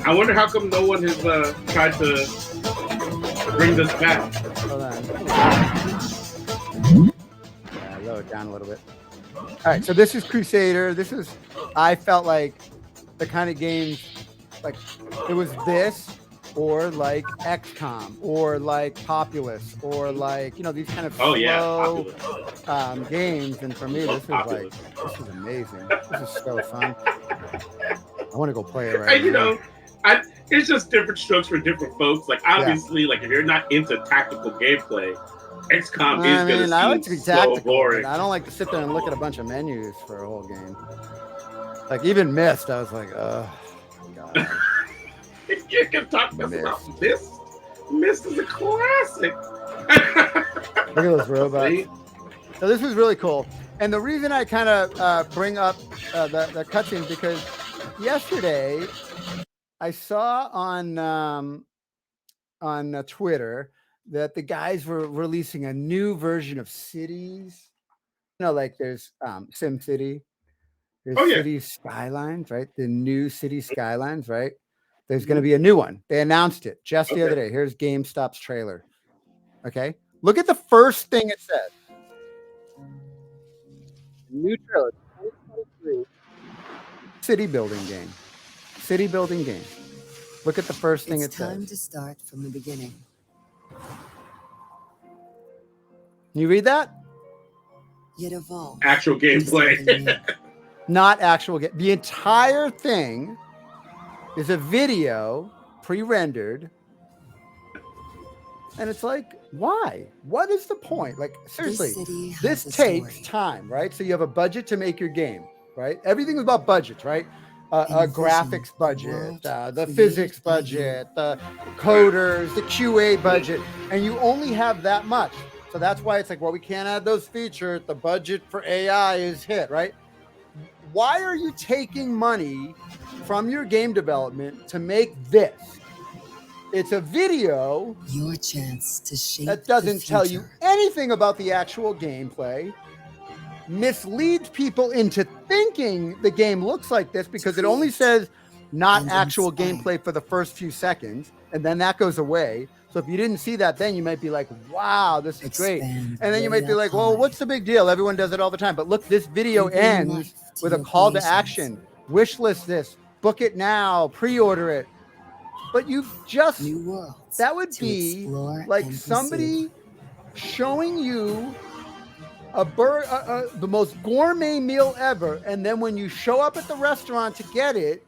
I wonder how come no one has tried to bring this back. Hold on. Yeah, lower it down a little bit. All right, so this is Crusader. This is, I felt like the kind of games, like it was this, or like XCOM, or like Populous, or like these kind of Oh yeah, slow Populous. games. And for me, Love this was like Populous. this is amazing. This is so fun. I want to go play it right And now. it's just different strokes for different folks. Like obviously, like if you're not into tactical gameplay, XCOM is gonna I like seem to be so tactical, boring. but I don't like to sit there and look at a bunch of menus for a whole game. Like even Myst, I was like, oh God. You can talk about Myst. Myst is a classic. Look at those robots. See? So this was really cool. And the reason I kind of bring up the cutscenes because yesterday I saw on Twitter that the guys were releasing a new version of Cities. Like there's Sim City, there's Cities Skylines, right? The new City Skylines, right? There's going to be a new one. They announced it just the other day. Here's GameStop's trailer. Okay, look at the first thing it says. New trailer, 2023 city building game. City building game. Look at the first thing it says. It's time to start from the beginning. You read that? Yet evolve. Actual gameplay. Not actual game. The entire thing is a video pre-rendered. And it's like, why? What is the point? Like, seriously, this takes time, right? So you have a budget to make your game, right? Everything is about budgets, right? A graphics budget, the physics budget, the coders, the QA budget, and you only have that much. So that's why it's like, well, we can't add those features. The budget for AI is hit, right? Why are you taking money from your game development to make this? It's a video. Your chance to shape that doesn't tell you anything about the actual gameplay, misleads people into thinking the game looks like this because it only says not actual gameplay for the first few seconds, and then that goes away. So if you didn't see that, then you might be like, wow, this is great. And then you might be like, well, what's the big deal? Everyone does it all the time. But look, this video ends with a call to action. Wish list this, book it now, pre-order it. But you just, that would be like somebody showing you the most gourmet meal ever. And then when you show up at the restaurant to get it,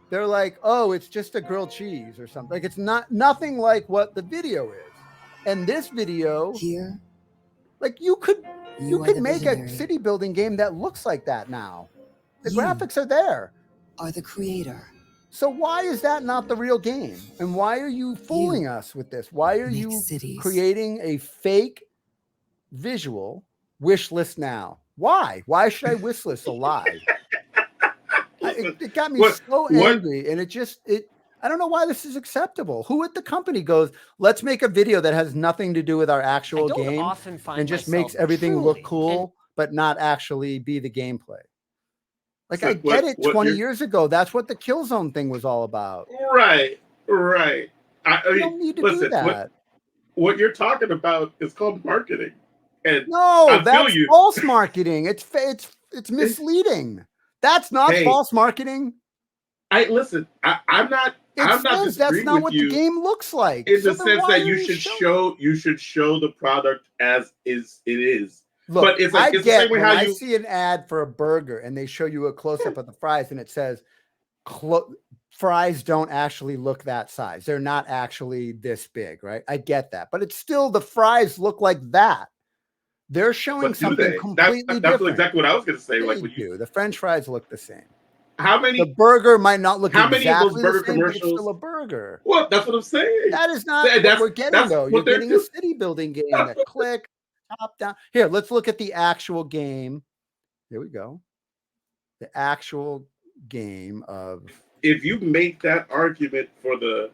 they're like, oh, it's just a grilled cheese or something. Like it's nothing like what the video is. And this video here, like you could make a city building game that looks like that now. The graphics are there. Are the creator. So why is that not the real game? And why are you fooling us with this? Why are you creating a fake visual wish list now? Why? Why should I wish list a lie? It got me so angry, and I don't know why this is acceptable. Who at the company goes, let's make a video that has nothing to do with our actual game and just makes everything look cool, but not actually be the gameplay? Like, I get it. 20 years ago, that's what the Killzone thing was all about. Right. I mean, you don't need to do that. What you're talking about is called marketing. And no, that's false marketing. It's misleading. That's not false marketing. I'm not that's not what the game looks like. In the sense that you should show the product as it is. Look, but it's like, it's the same way how I see an ad for a burger and they show you a close-up of the fries and it says fries don't actually look that size. They're not actually this big, right? I get that. But it's still, the fries look like that. They're showing something completely different. That's exactly what I was going to say. Like the French fries look the same. The burger might not look exactly many of those burger the same, commercials? But it's still a burger. Well, that's what I'm saying. That is not what we're getting, though. You're getting a city building game that click, top down. Here, let's look at the actual game. Here we go. The actual game of... If you make that argument for the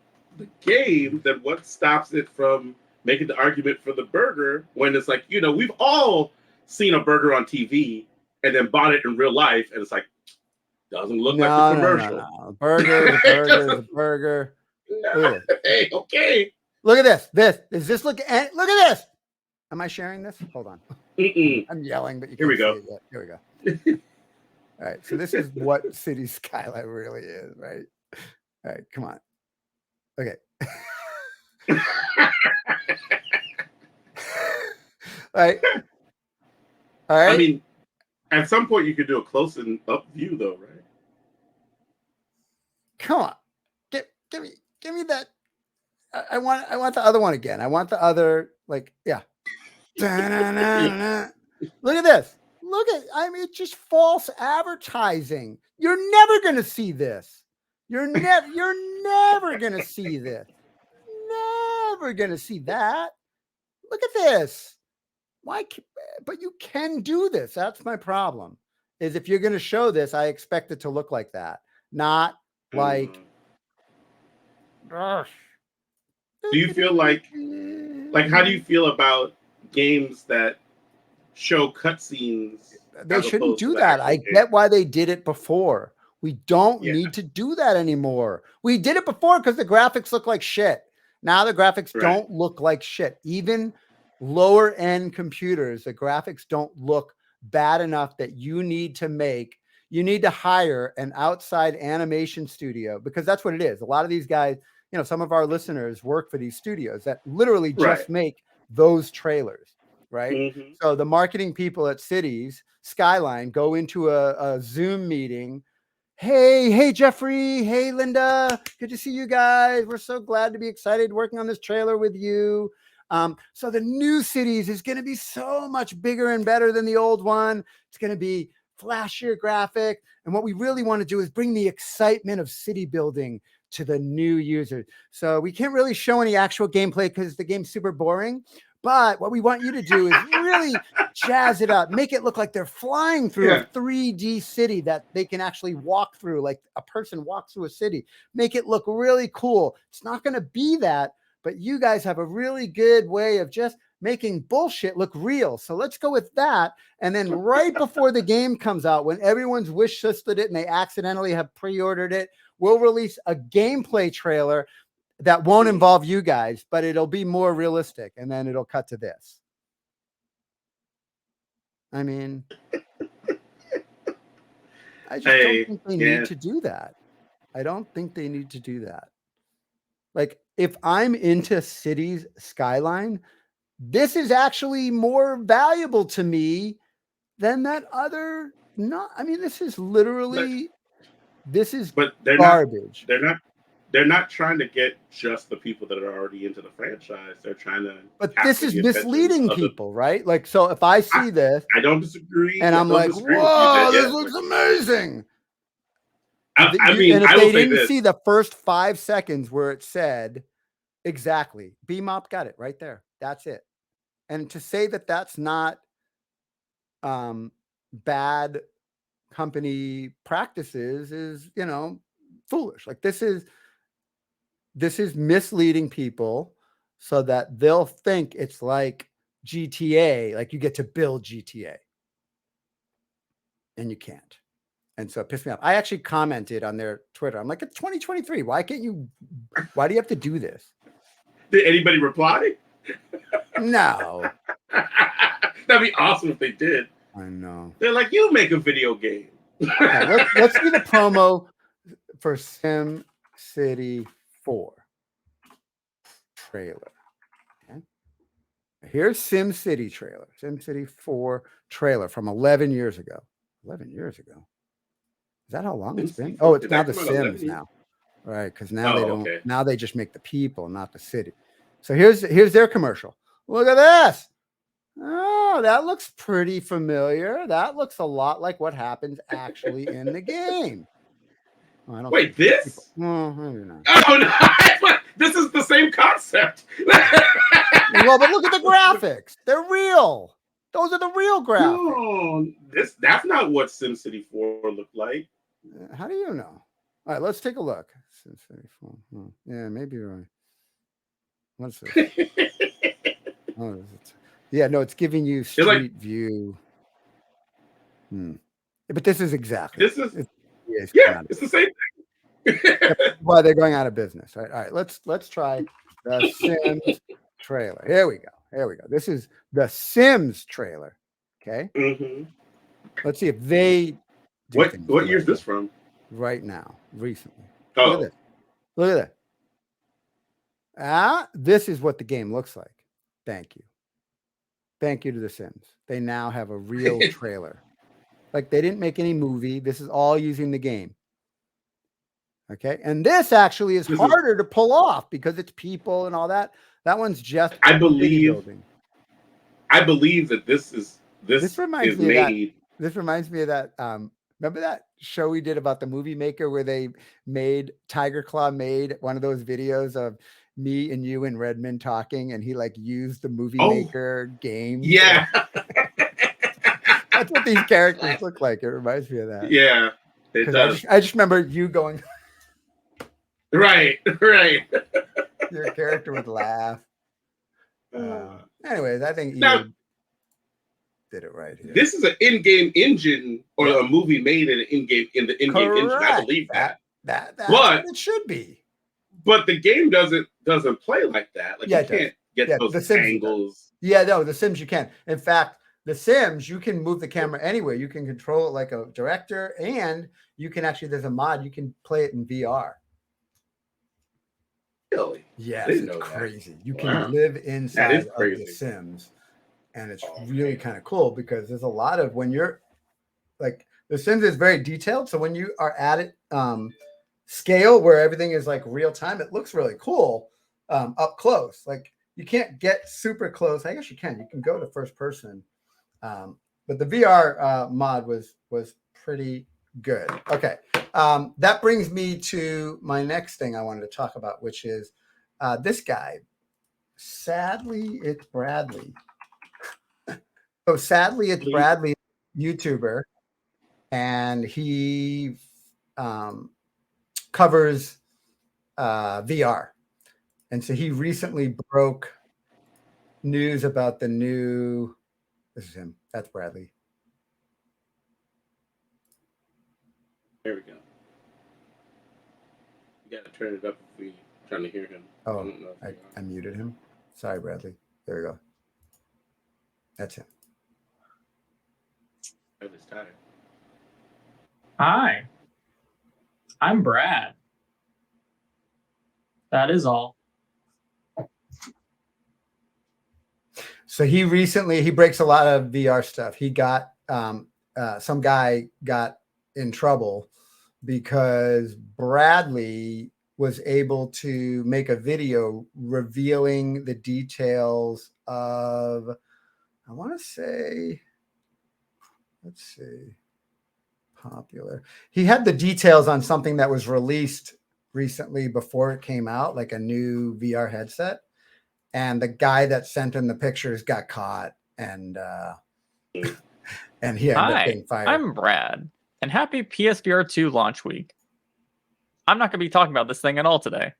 game, then what stops it from making the argument for the burger when it's like, we've all seen a burger on TV and then bought it in real life, and it's like, doesn't look like the commercial. No. Burger. Hey, okay. Look at this. Does this look at this? Am I sharing this? Hold on. I'm yelling, but you can't see it yet. Here we go. All right. So this is what City Skyline really is, right? All right. Come on. Okay. Right. All right. I mean, at some point you could do a close and up view, though, right? Come on. Give me that. I want the other one again. I want the other, like, yeah. Da-na-na-na-na. Look at this. Look at, I mean, it's just false advertising. You're never gonna see this. You're never gonna see this. Never gonna see that. Look at this. Why? But you can do this. That's my problem. Is if you're going to show this, I expect it to look like that, not like. Do you feel like how do you feel about games that show cutscenes? They as shouldn't opposed to do the that. actual I game? get why they did it before. We don't Yeah. need to do that anymore. We did it before because the graphics look like shit. Now the graphics Right. don't look like shit. Even lower end computers, the graphics don't look bad enough that you need to hire an outside animation studio, because that's what it is. A lot of these guys, some of our listeners work for these studios that literally just Right. make those trailers, right? Mhm. So the marketing people at Cities Skyline go into a Zoom meeting. Hey, Jeffrey. Hey, Linda. Good to see you guys. We're so glad to be excited working on this trailer with you. So the new Cities is going to be so much bigger and better than the old one. It's going to be flashier graphic. And what we really want to do is bring the excitement of city building to the new users. So we can't really show any actual gameplay because the game's super boring. But what we want you to do is really jazz it up, make it look like they're flying through a 3D city that they can actually walk through, like a person walks through a city. Make it look really cool. It's not going to be that, but you guys have a really good way of just making bullshit look real. So let's go with that. And then right before the game comes out, when everyone's wish listed it and they accidentally have pre-ordered it, we'll release a gameplay trailer that won't involve you guys, but it'll be more realistic. And then it'll cut to this. I mean, I just don't think they need to do that. I don't think they need to do that. Like, if I'm into Cities Skyline, this is actually more valuable to me than that other. This is literally, But they're garbage. They're not trying to get just the people that are already into the franchise. They're trying to. But this is misleading people, right? Like, so if I see this, I don't disagree, and I'm like, whoa, this looks amazing. And if they didn't see the first 5 seconds where it said exactly, BMOP got it right there. That's it. And to say that that's not bad company practices is, foolish. Like, this is misleading people so that they'll think it's like GTA, like you get to build GTA. And you can't. And so it pissed me off. I actually commented on their Twitter. I'm like, it's 2023. Why do you have to do this? Did anybody reply? No. That'd be awesome if they did. I know. They're like, you make a video game. Let's see the promo for Sim City 4 trailer. Okay. Here's Sim City trailer. Sim City 4 trailer from 11 years ago. 11 years ago. Is that how long it's been? Oh, it's now the Sims now. Right, because now they don't. Okay. Now they just make the people, not the city. So here's their commercial. Look at this. Oh, that looks pretty familiar. That looks a lot like what happens actually in the game. Oh, wait, this? No, maybe not. Oh no! This is the same concept. Well, but look at the graphics. They're real. Those are the real graphics. No, that's not what SimCity 4 looked like. How do you know? All right, let's take a look. SimCity 4. Oh, yeah, maybe you're right. What's this? Oh, yeah, no, it's giving you street view. But this is exactly. It's the same thing. Why they're going out of business, right? All right, let's try the Sims trailer. Here we go. This is the Sims trailer. Okay. Mm-hmm. Let's see if they. What year is this from? Right now, recently. Oh. Look at this. This is what the game looks like. Thank you. Thank you to The Sims. They now have a real trailer. Like they didn't make any movie. This is all using the game. Okay. And this actually is harder to pull off because it's people and all that. That one's just I city believe building. that this reminds is me made. of that. This reminds me of that. Remember that show we did about the movie maker where they made Tiger Claw made one of those videos of me and you and Redmond talking, and he like used the movie maker game. Yeah. That's what these characters look like. It reminds me of that. Yeah, it does. I just remember you going. Right. Your character would laugh. Anyways, I think now, you did it right here. This is an in-game engine, or a movie made in the in-game engine. I believe that. That's but what it should be. But the game doesn't play like that. Like you can't get those angles. Yeah, no, the Sims you can. In fact, the Sims you can move the camera anywhere. You can control it like a director, and you can actually. There's a mod you can play it in VR. Really? Yes, it's crazy. You can live inside of the Sims, and it's really kind of cool because there's a lot of when you're like the Sims is very detailed. So when you are at it scale where everything is like real time, it looks really cool up close. Like you can't get super close. I guess you can. You can go to first person, but the VR mod was pretty good. Okay. That brings me to my next thing I wanted to talk about, which is this guy. Sadly, it's Bradley. So sadly, it's Bradley, YouTuber, and he covers VR. And so he recently broke news about the new. This is him. That's Bradley. There we go. You got to turn it up if we're trying to hear him. Oh, I muted him. Sorry, Bradley. There we go. That's him. Bradley's tired. Hi. I'm Brad. That is all. So he breaks a lot of VR stuff. He got some guy got in trouble because Bradley was able to make a video revealing the details of, I want to say, let's see, popular. He had the details on something that was released recently before it came out, like a new VR headset. And the guy that sent him the pictures got caught, and and he ended up getting fired. I'm Brad, and happy PSVR 2 launch week. I'm not going to be talking about this thing at all today.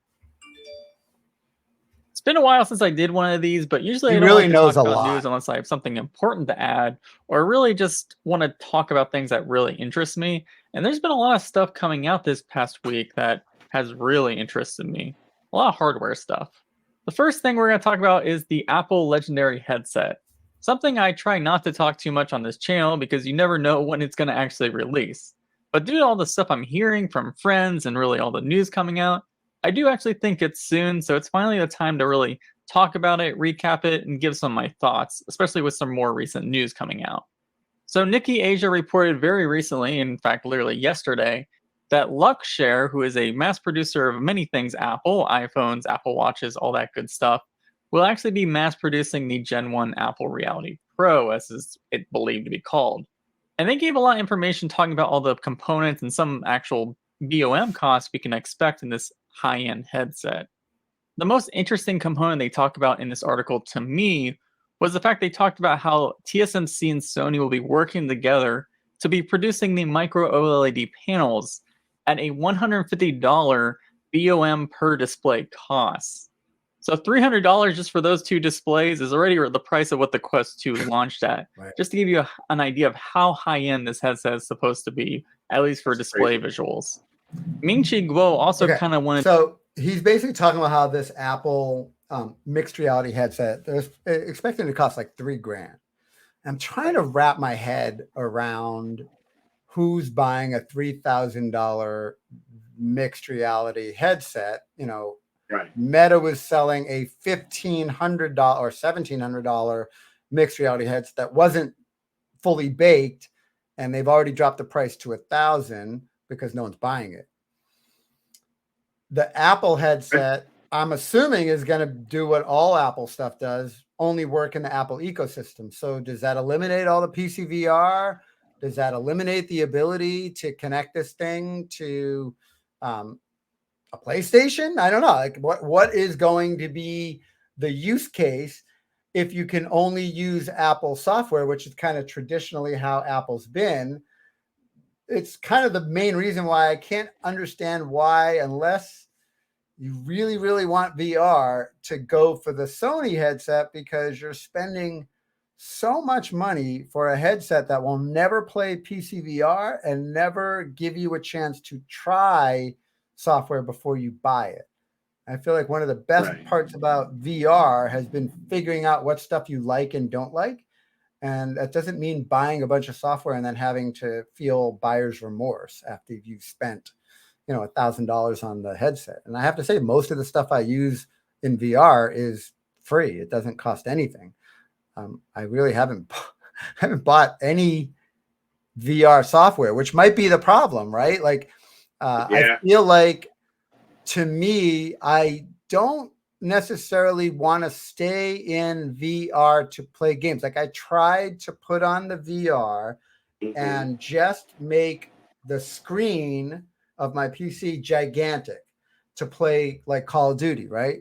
It's been a while since I did one of these, but usually I don't like to talk about news unless I have something important to add, or really just want to talk about things that really interest me. And there's been a lot of stuff coming out this past week that has really interested me. A lot of hardware stuff. The first thing we're going to talk about is the Apple Legendary headset. Something I try not to talk too much on this channel because you never know when it's going to actually release. But due to all the stuff I'm hearing from friends and really all the news coming out, I do actually think it's soon, so it's finally the time to really talk about it, recap it, and give some of my thoughts, especially with some more recent news coming out. So Nikki Asia reported very recently, in fact literally yesterday, that Luxshare, who is a mass producer of many things Apple, iPhones, Apple Watches, all that good stuff, will actually be mass producing the Gen 1 Apple Reality Pro, as is it believed to be called. And they gave a lot of information talking about all the components and some actual BOM costs we can expect in this high-end headset. The most interesting component they talked about in this article to me was the fact they talked about how TSMC and Sony will be working together to be producing the micro OLED panels at a $150 BOM per display cost. So $300 just for those two displays is already the price of what the Quest 2 launched at. Right. Just to give you an idea of how high-end this headset is supposed to be, at least for display visuals. Ming-Chi Guo also kind of wanted... So he's basically talking about how this Apple mixed reality headset, they're expecting to cost like $3,000. I'm trying to wrap my head around who's buying a $3,000 mixed reality headset, you know, Right. Meta was selling a $1,500 or $1,700 mixed reality headset that wasn't fully baked, and they've already dropped the price to $1,000 because no one's buying it. The Apple headset, I'm assuming, is going to do what all Apple stuff does, only work in the Apple ecosystem. So does that eliminate all the PC VR? Does that eliminate the ability to connect this thing to a PlayStation? I don't know. Like, what is going to be the use case if you can only use Apple software, which is kind of traditionally how Apple's been? It's kind of the main reason why I can't understand why, unless you really, really want VR, to go for the Sony headset, because you're spending so much money for a headset that will never play PC VR and never give you a chance to try software before you buy it. I feel like one of the best parts about VR has been figuring out what stuff you like and don't like. And that doesn't mean buying a bunch of software and then having to feel buyer's remorse after you've spent, $1,000 on the headset. And I have to say, most of the stuff I use in VR is free. It doesn't cost anything. I really haven't bought any VR software, which might be the problem, right? Like, I feel like, to me, I don't necessarily want to stay in VR to play games. Like, I tried to put on the VR and just make the screen of my PC gigantic to play like Call of Duty, right?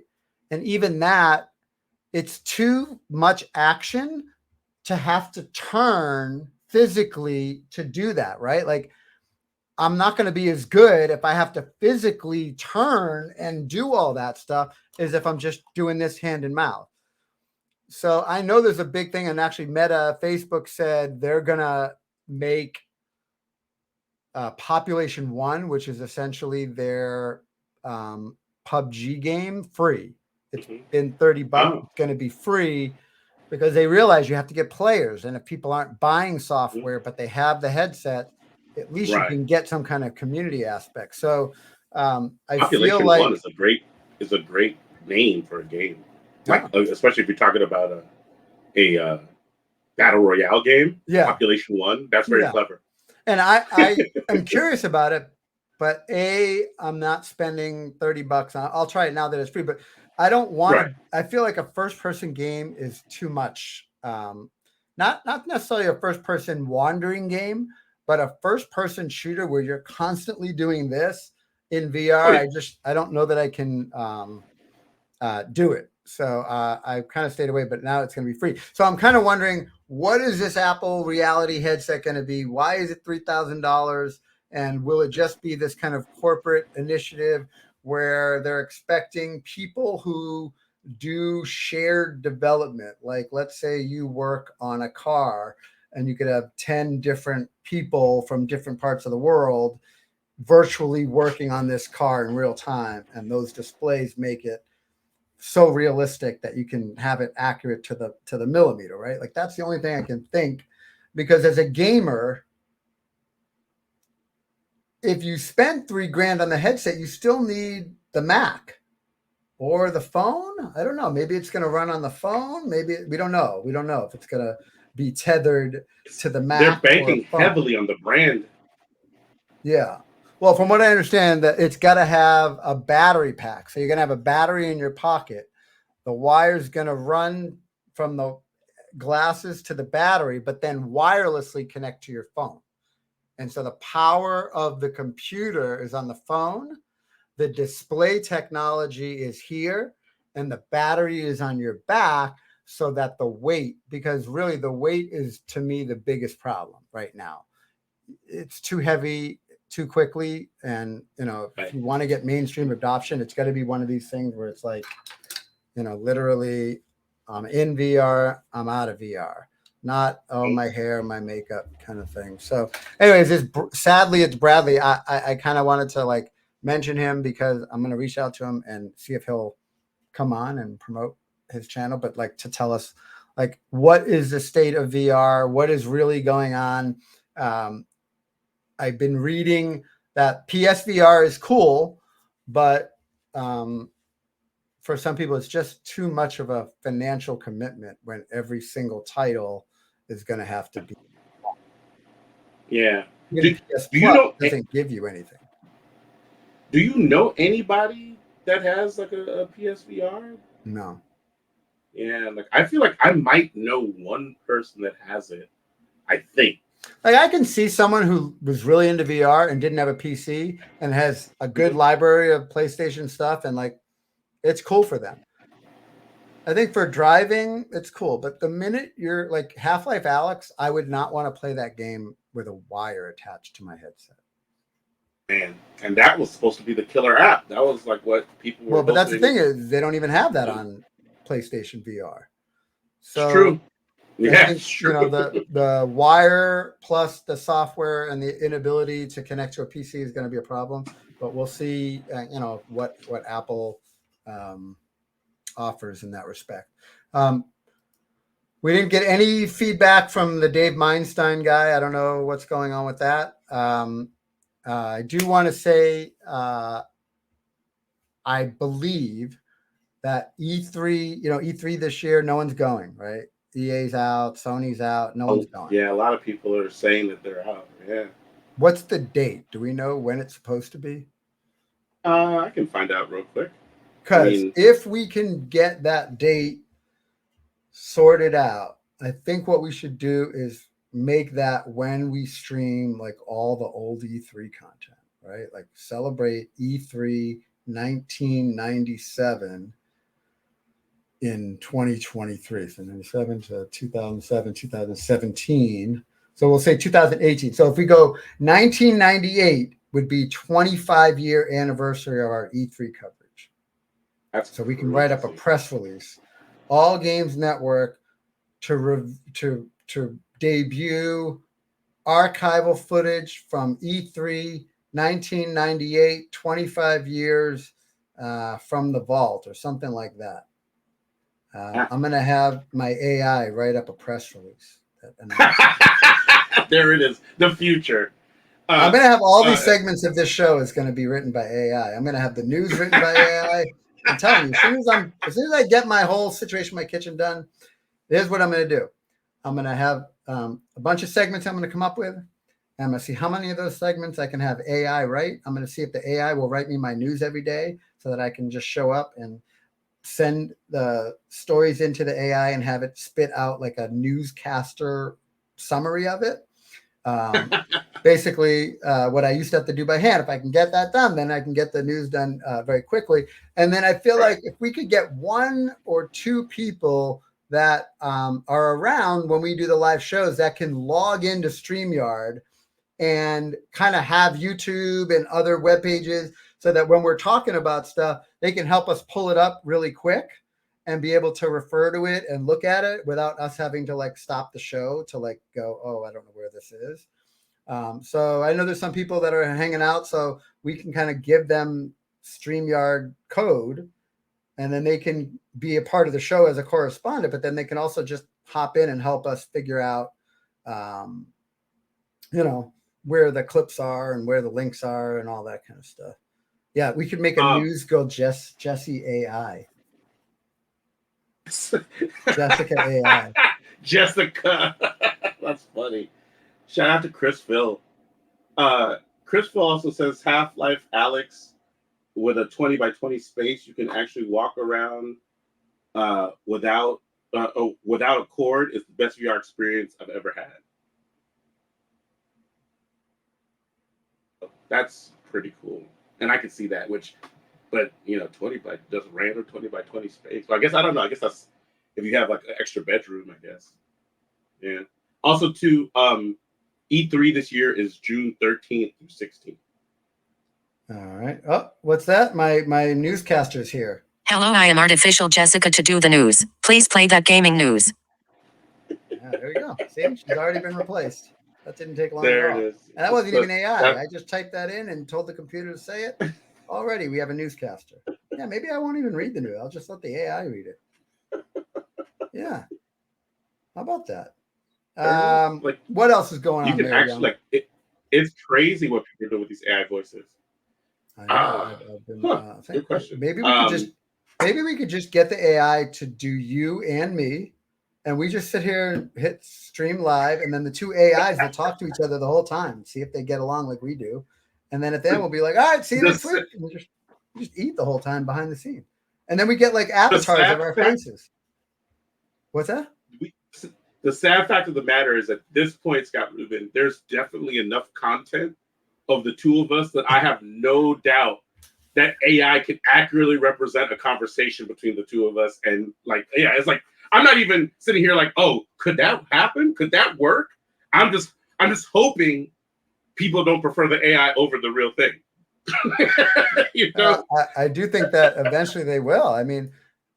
And even that, it's too much action to have to turn physically to do that, right? Like, I'm not going to be as good if I have to physically turn and do all that stuff as if I'm just doing this hand and mouth. So I know there's a big thing, and actually Meta, Facebook said they're going to make Population One, which is essentially their PUBG game, free. It's been $30. It's going to be free because they realize you have to get players. And if people aren't buying software, but they have the headset, at least you can get some kind of community aspect. So I Population feel like One is a great name for a game, like especially if you're talking about a battle royale game. Population One, that's very clever. And I am curious about it, but I'm not spending $30 on. I'll try it now that it's free, but I don't want to. I feel like a first-person game is too much. Not necessarily a first-person wandering game, but a first-person shooter where you're constantly doing this in VR. I don't know that I can do it. So I kind of stayed away, but now it's going to be free. So I'm kind of wondering, what is this Apple reality headset going to be? Why is it $3,000? And will it just be this kind of corporate initiative where they're expecting people who do shared development? Like, let's say you work on a car and you could have 10 different people from different parts of the world virtually working on this car in real time. And those displays make it so realistic that you can have it accurate to the millimeter, right? Like, that's the only thing I can think, because as a gamer, if you spend $3,000 on the headset, you still need the Mac or the phone. I don't know. Maybe it's going to run on the phone. Maybe we don't know. We don't know if it's going to be tethered to the Mac. They're banking heavily on the brand. Yeah. Well, from what I understand, that it's got to have a battery pack. So you're going to have a battery in your pocket. The wire's going to run from the glasses to the battery, but then wirelessly connect to your phone. And so the power of the computer is on the phone. The display technology is here, and the battery is on your back, so that the weight, because really the weight is, to me, the biggest problem right now. It's too heavy too quickly. And, if you want to get mainstream adoption, it's got to be one of these things where it's like, literally, I'm in VR, I'm out of VR. Not, my hair, my makeup kind of thing. So anyways, sadly, it's Bradley. I kind of wanted to mention him because I'm going to reach out to him and see if he'll come on and promote his channel, but to tell us what is the state of VR? What is really going on? I've been reading that PSVR is cool, but for some people, it's just too much of a financial commitment when every single title is going to have to be. Yeah. Do you know doesn't give you anything? Do you know anybody that has like a PSVR? No. Yeah, like I feel like I might know one person that has it. I think. Like I can see someone who was really into VR and didn't have a PC and has a good library of PlayStation stuff, and like it's cool for them. I think for driving, it's cool. But the minute you're like Half-Life Alyx, I would not want to play that game with a wire attached to my headset. Man, and that was supposed to be the killer app. That was like what people were. Well, but that's the thing is they don't even have that on PlayStation VR. So it's true. Yeah, I think, you know, the wire plus the software and the inability to connect to a PC is going to be a problem. But we'll see, you know, what Apple offers in that respect. We didn't get any feedback from the Dave Meinstein guy. I don't know what's going on with that. I do want to say I believe that E3, E3 this year, no one's going, right? EA's out, Sony's out, no one's going. Yeah, a lot of people are saying that they're out. Yeah. What's the date? Do we know when it's supposed to be? I can find out real quick. Because if we can get that date sorted out, I think what we should do is make that when we stream like all the old E3 content, right? Like celebrate E3 1997 in 2023. So 97 to 2007, 2017. So we'll say 2018. So if we go 1998 would be 25-year anniversary of our E3 coverage. So we can write up a press release, All Games Network, to debut archival footage from E3 1998, 25 years from the vault or something like that. I'm going to have my AI write up a press release. There it is. The future. I'm going to have all these segments of this show is going to be written by AI. I'm going to have the news written by AI. I'm telling you, as soon as I get my whole situation, my kitchen done, here's what I'm going to do. I'm going to have a bunch of segments I'm going to come up with. And I'm going to see how many of those segments I can have AI write. I'm going to see if the AI will write me my news every day so that I can just show up and send the stories into the AI and have it spit out like a newscaster summary of it. Basically, what I used to have to do by hand. If I can get that done, then I can get the news done very quickly. And then I feel like if we could get one or two people that are around when we do the live shows that can log into StreamYard and kind of have YouTube and other web pages so that when we're talking about stuff, they can help us pull it up really quick and be able to refer to it and look at it without us having to like stop the show to like go, oh, I don't know where this is. So I know there's some people that are hanging out, so we can kind of give them StreamYard code and then they can be a part of the show as a correspondent, but then they can also just hop in and help us figure out, where the clips are and where the links are and all that kind of stuff. Yeah, we could make a news girl Jessie AI. Jessica AI. Jessica. That's funny. Shout out to Chris Phil. Chris Phil also says Half-Life Alyx with a 20 by 20 space. You can actually walk around without a cord. It's the best VR experience I've ever had. That's pretty cool. And I can see that, but 20 by just random 20 by 20 space. Well, I guess I don't know. I guess that's if you have like an extra bedroom, I guess. Yeah. Also, too, E3 this year is June 13th through 16th. All right. Oh, what's that? My newscaster's here. Hello, I am artificial Jessica to do the news. Please play that gaming news. Yeah, there we go. See, she's already been replaced. That didn't take long there at all. It is. And that wasn't even AI. I just typed that in and told the computer to say it. Already, we have a newscaster. Yeah, maybe I won't even read the news. I'll just let the AI read it. Yeah. How about that? What else is going on? You can actually it's crazy what people do with these AI voices. I know. I've been, good question. Maybe we could just Maybe we could just get the AI to do you and me, and we just sit here and hit stream live, and then the two AIs will talk to each other the whole time, see if they get along like we do. And then at the end, we'll be like, all right, see you next week. And we'll just eat the whole time behind the scene. And then we get like avatars of our faces. What's that? The sad fact of the matter is at this point, Scott Rubin, there's definitely enough content of the two of us that I have no doubt that AI can accurately represent a conversation between the two of us. And like, yeah, it's like, I'm not even sitting here like, oh, could that happen? Could that work? I'm just hoping people don't prefer the AI over the real thing. You know? I do think that eventually they will. I mean,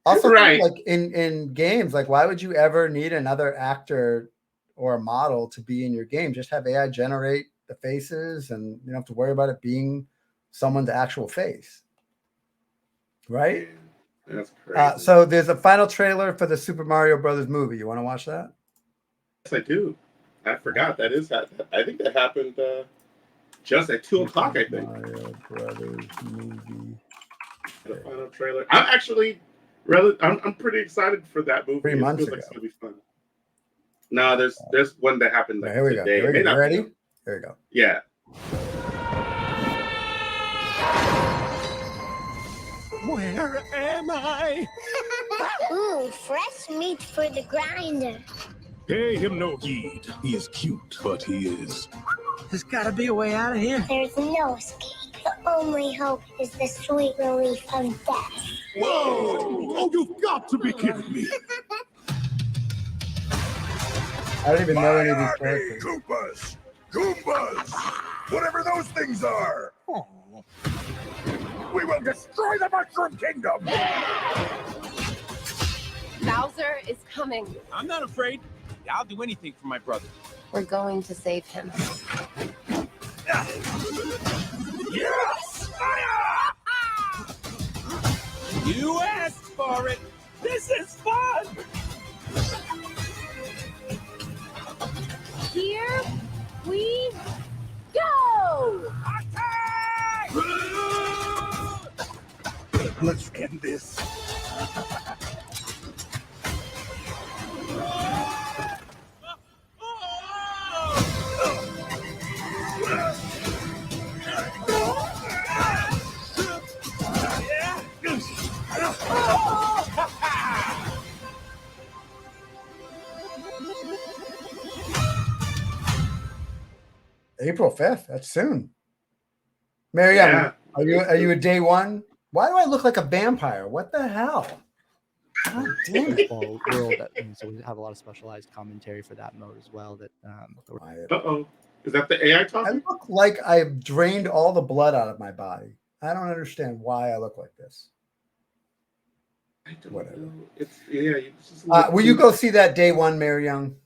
also right. like in games, like why would you ever need another actor or a model to be in your game? Just have AI generate the faces, and you don't have to worry about it being someone's actual face. Right? That's crazy. So there's a final trailer for the Super Mario Brothers movie. You want to watch that? Yes, I do. I forgot that is that. I think that happened just at 2:00. I think. Mario Brothers movie. The final trailer. I'm actually I'm pretty excited for that movie. 3 months ago. Like it's gonna be fun. No, there's one that happened like here we today. Go. Here we go. You ready? Here we go. Yeah. Where am I? Ooh, fresh meat for the grinder. Pay him no heed. He is cute, but he is. There's got to be a way out of here. There's no escape. The only hope is the sweet relief of death. Whoa! Oh, you've got to be kidding me. I don't even know any of these characters. Koopas! Goombas! Whatever those things are! Oh. We will destroy the Mushroom Kingdom! Bowser is coming. I'm not afraid. I'll do anything for my brother. We're going to save him. Yes! Fire! You asked for it. This is fun. Here we go! Let's end this. April 5th. That's soon. Marianne, are you a day one? Why do I look like a vampire? What the hell? God damn it. World that, so we have a lot of specialized commentary for that mode as well. That is that the AI talking? I look like I've drained all the blood out of my body. I don't understand why I look like this. I don't Whatever. know. It's just will you go see that day one, Mary Young?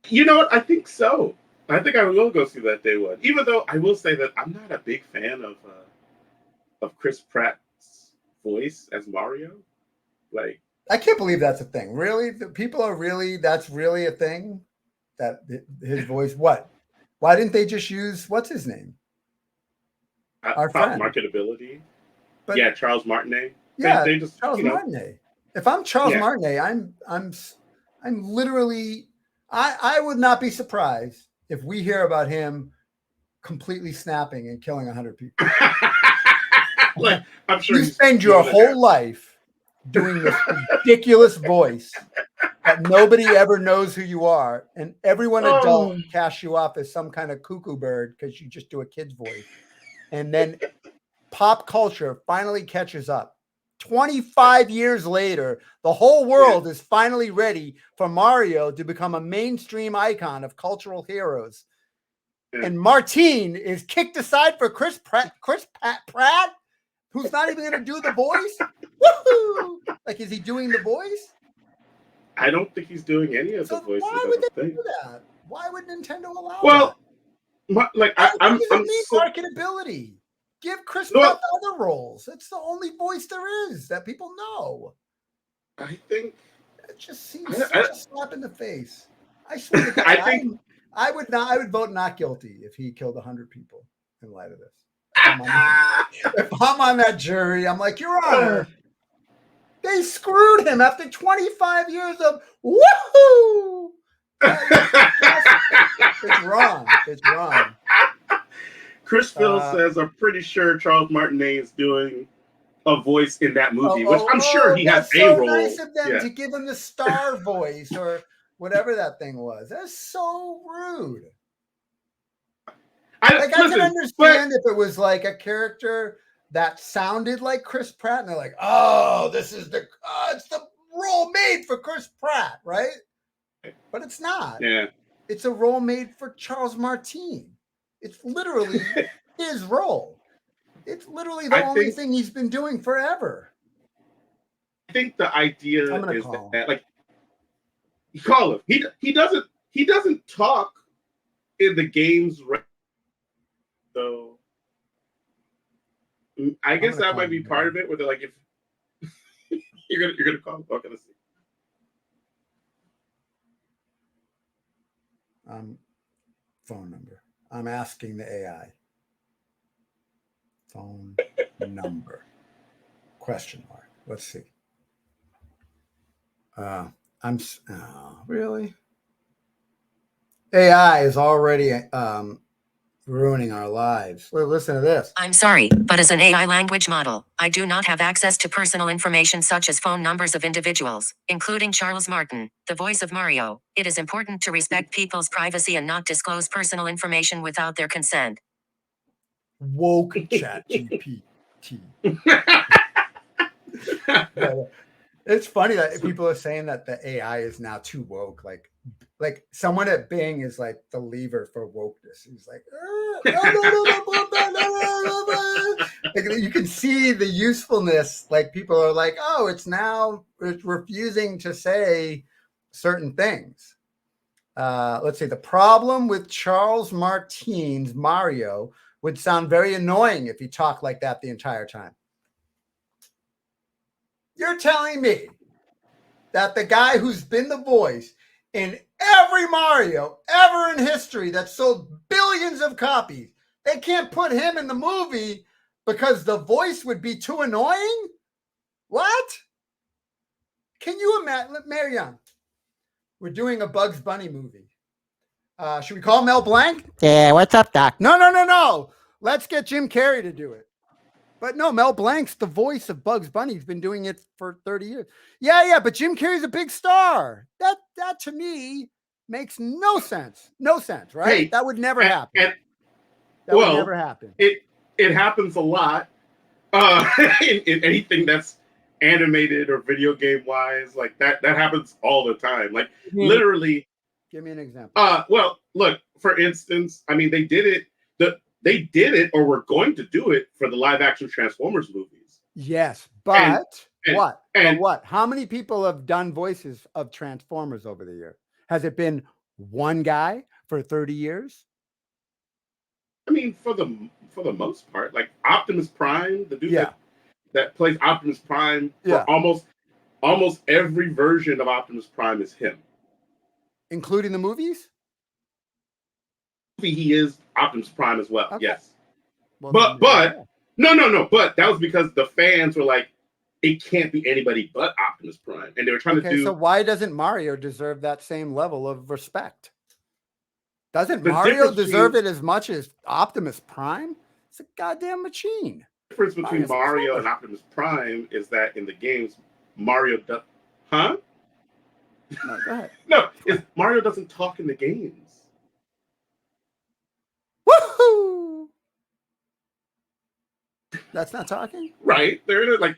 You know what? I think so. I think I will go see that day one. Even though I will say that I'm not a big fan of Chris Pratt's voice as Mario. Like, I can't believe that's a thing. Really? The people are really, that's really a thing? That his voice, what? Why didn't they just use, what's his name? Our friend. Marketability. But, yeah, Charles Martinet. Yeah, they just, Charles Martinet. If I'm Charles Martinet, I'm literally, I would not be surprised if we hear about him completely snapping and killing 100 people. Like, I'm sure you spend your whole life doing this ridiculous voice that nobody ever knows who you are, and everyone adult casts you off as some kind of cuckoo bird because you just do a kid's voice. And then pop culture finally catches up. 25 years later, the whole world is finally ready for Mario to become a mainstream icon of cultural heroes. And Martine is kicked aside for Chris Pratt, who's not even going to do the voice. Woohoo! Like, is he doing the voice? I don't think he's doing any of the voices. Why would they do that? Why would Nintendo allow that? I'm marketability. Give Chris Pratt the other roles. It's the only voice there is that people know. I think it just seems such a slap in the face. I swear to God, I would vote not guilty if he killed 100 people in light of this. If I'm on that jury, I'm like, Your Honor, They screwed him after 25 years of woohoo. It's wrong. It's wrong. Chris Phil says, I'm pretty sure Charles Martinet is doing a voice in that movie, which I'm sure he has a role. Nice of them to give him the star voice or whatever that thing was. That's so rude. I can understand if it was like a character that sounded like Chris Pratt, and they're like, "Oh, this is it's the role made for Chris Pratt, right?" But it's not. Yeah, it's a role made for Charles Martin. It's literally his role. It's literally the only thing he's been doing forever. I think the idea is that like you call him. He doesn't talk in the games. So I guess that might be part of it. Where they're like, if you're gonna call him, what can I see? Phone number. I'm asking the AI. Phone number. Question mark. Let's see. Really? AI is already ruining our lives. Well, listen to this. I'm sorry, but as an AI language model, I do not have access to personal information such as phone numbers of individuals, including Charles Martin, the voice of Mario. It is important to respect people's privacy and not disclose personal information without their consent. Woke chat GPT. It's funny that people are saying that the AI is now too woke. Like someone at Bing is like the lever for wokeness. He's like, like you can see the usefulness. Like people are like, oh, it's refusing to say certain things. Let's see. The problem with Charles Martin's Mario would sound very annoying if he talked like that the entire time. You're telling me that the guy who's been the voice in every Mario ever in history that sold billions of copies, they can't put him in the movie because the voice would be too annoying? What? Can you imagine? Mary Young, we're doing a Bugs Bunny movie. Should we call Mel Blanc? Yeah, what's up, Doc? No. Let's get Jim Carrey to do it. But no, Mel Blanc's the voice of Bugs Bunny. He's been doing it for 30 years. Yeah, but Jim Carrey's a big star. That to me makes no sense. No sense, right? Hey, that would never happen. That would never happen. It happens a lot in anything that's animated or video game wise. Like that happens all the time. Like literally. Give me an example. Well, look, for instance, I mean, they did it. They did it, or were going to do it for the live-action Transformers movies. Yes, but what? How many people have done voices of Transformers over the years? Has it been one guy for 30 years? I mean, for the most part, like Optimus Prime, the dude that plays Optimus Prime, for almost every version of Optimus Prime is him, including the movies. He is Optimus Prime as well. Okay. Yes, well, but no. But that was because the fans were like, it can't be anybody but Optimus Prime, and they were trying to do. So why doesn't Mario deserve that same level of respect? Doesn't Mario deserve it as much as Optimus Prime? It's a goddamn machine. The difference between Mario and Optimus Prime is that in the games, Mario does. Huh? No, go ahead. No, Mario doesn't talk in the games. Woohoo! That's not talking, right? They're like,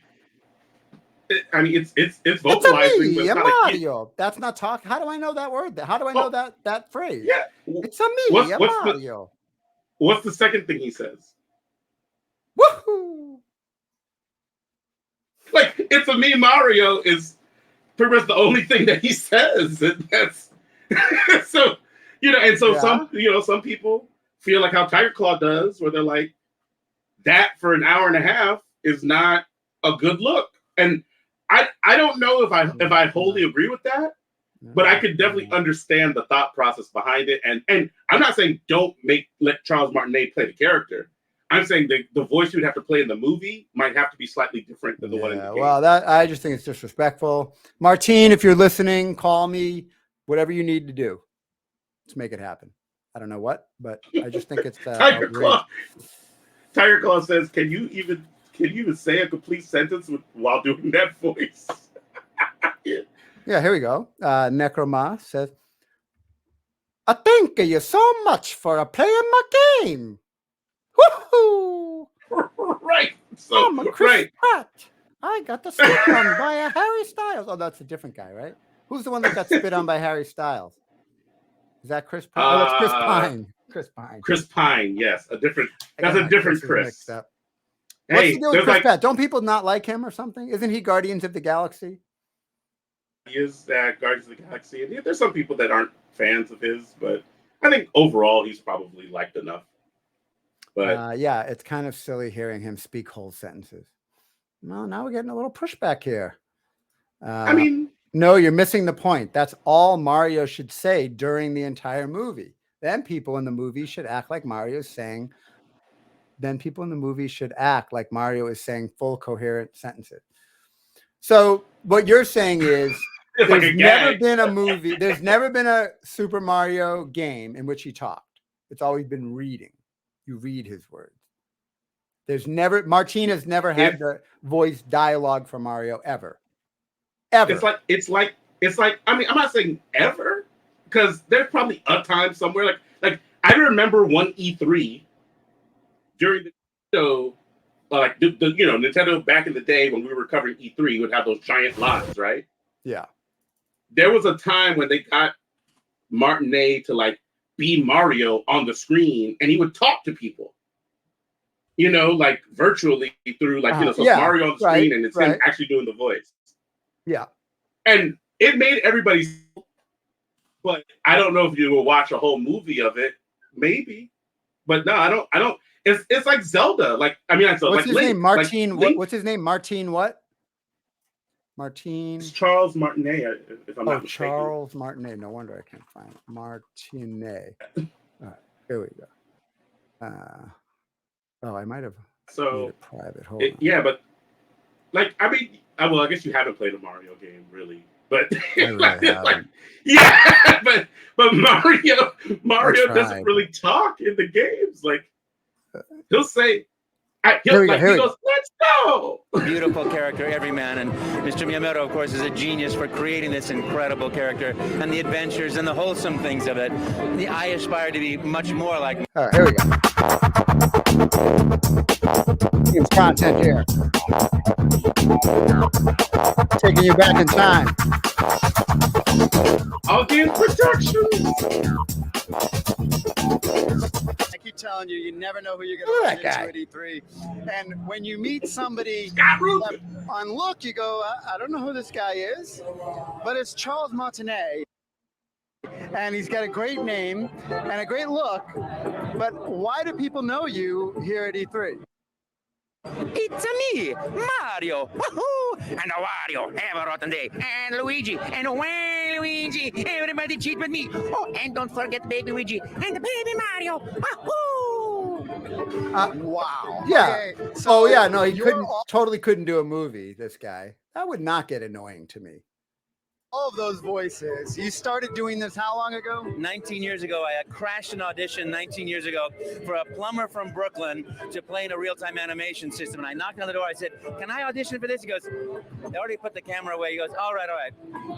I mean, it's vocalizing. It's a me, Mario. That's not talking. How do I know that word? How do I know that phrase? Yeah, it's a me, Mario. What's the second thing he says? Woohoo! Like, it's a me, Mario is pretty much the only thing that he says, and that's so and so some people feel like how Tiger Claw does, where they're like, that for an hour and a half is not a good look. And I don't know if I wholly agree with that, but I could definitely understand the thought process behind it. And I'm not saying let Charles Martinet play the character, I'm saying the voice you'd have to play in the movie might have to be slightly different than the one in the game. Well, I just think it's disrespectful. Martine, if you're listening, call me. Whatever you need to do, let's make it happen. I don't know what, but I just think it's Tiger Claw. Tiger Claw says, "Can you even say a complete sentence while doing that voice?" Yeah, here we go. Necroma says, "I thank you so much for playing my game. Woohoo! Right. So I'm a Chris Pratt. I got the spit on by a Harry Styles. Oh, that's a different guy, right? Who's the one that got spit on by Harry Styles? Is that Chris Pine? Oh, that's Chris Pine. Chris Pine. Chris Pine, yes. That's a different Chris. Hey, what's the deal with there's Chris Pratt? Don't people not like him or something? Isn't he Guardians of the Galaxy? He is Guardians of the Galaxy. And there's some people that aren't fans of his, but I think overall he's probably liked enough. But yeah, it's kind of silly hearing him speak whole sentences. No, now we're getting a little pushback here. I mean, no, you're missing the point. That's all Mario should say during the entire movie. Then people in the movie should act like Mario is saying. Then people in the movie should act like Mario is saying full coherent sentences. So what you're saying is there's never been a movie. There's never been a Super Mario game in which he talked. It's always been reading. You read his words. Martina's never had the voice dialogue for Mario ever. It's like I mean, I'm not saying ever, because there's probably a time somewhere like I remember one E3 during the show, like the Nintendo back in the day when we were covering E3 would have those giant lines, right? Yeah. There was a time when they got Martinet to like be Mario on the screen, and he would talk to people. Like virtually through Mario on the screen, and it's him actually doing the voice. Yeah. And it made everybody, but I don't know if you will watch a whole movie of it, maybe. But no, I don't. It's like Zelda. Like, I mean, what's his name? Martine. What's his name? Martine what? Martine. It's Charles Martinet, if I'm not mistaken. Charles Martinet. No wonder I can't find it. Martinet. All right, here we go. I might have made it private. Hold on. Yeah, but like, I mean, well, I guess you haven't played a Mario game, really. But but Mario doesn't really talk in the games. Like, he'll say, he goes, "Let's go." Beautiful character, every man, and Mr. Miyamoto, of course, is a genius for creating this incredible character and the adventures and the wholesome things of it. I aspire to be much more like. All right, here we go. It's content here. Taking you back in time. Again, Productions. I keep telling you, you never know who you're going to run into at E3. And when you meet somebody on look, you go, I don't know who this guy is, but it's Charles Martinet. And he's got a great name and a great look. But why do people know you here at E3? It's me, Mario. Woohoo! And Wario, have a rotten day. And Luigi, and Luigi, everybody cheat with me. Oh, and don't forget Baby Luigi and the Baby Mario. Woohoo! Wow. Yeah. Okay, so no, he totally couldn't do a movie, this guy. That would not get annoying to me. All of those voices. You started doing this how long ago? 19 years ago. I crashed an audition 19 years ago for a plumber from Brooklyn to play in a real-time animation system. And I knocked on the door. I said, "Can I audition for this?" He goes, "They already put the camera away." He goes, all right.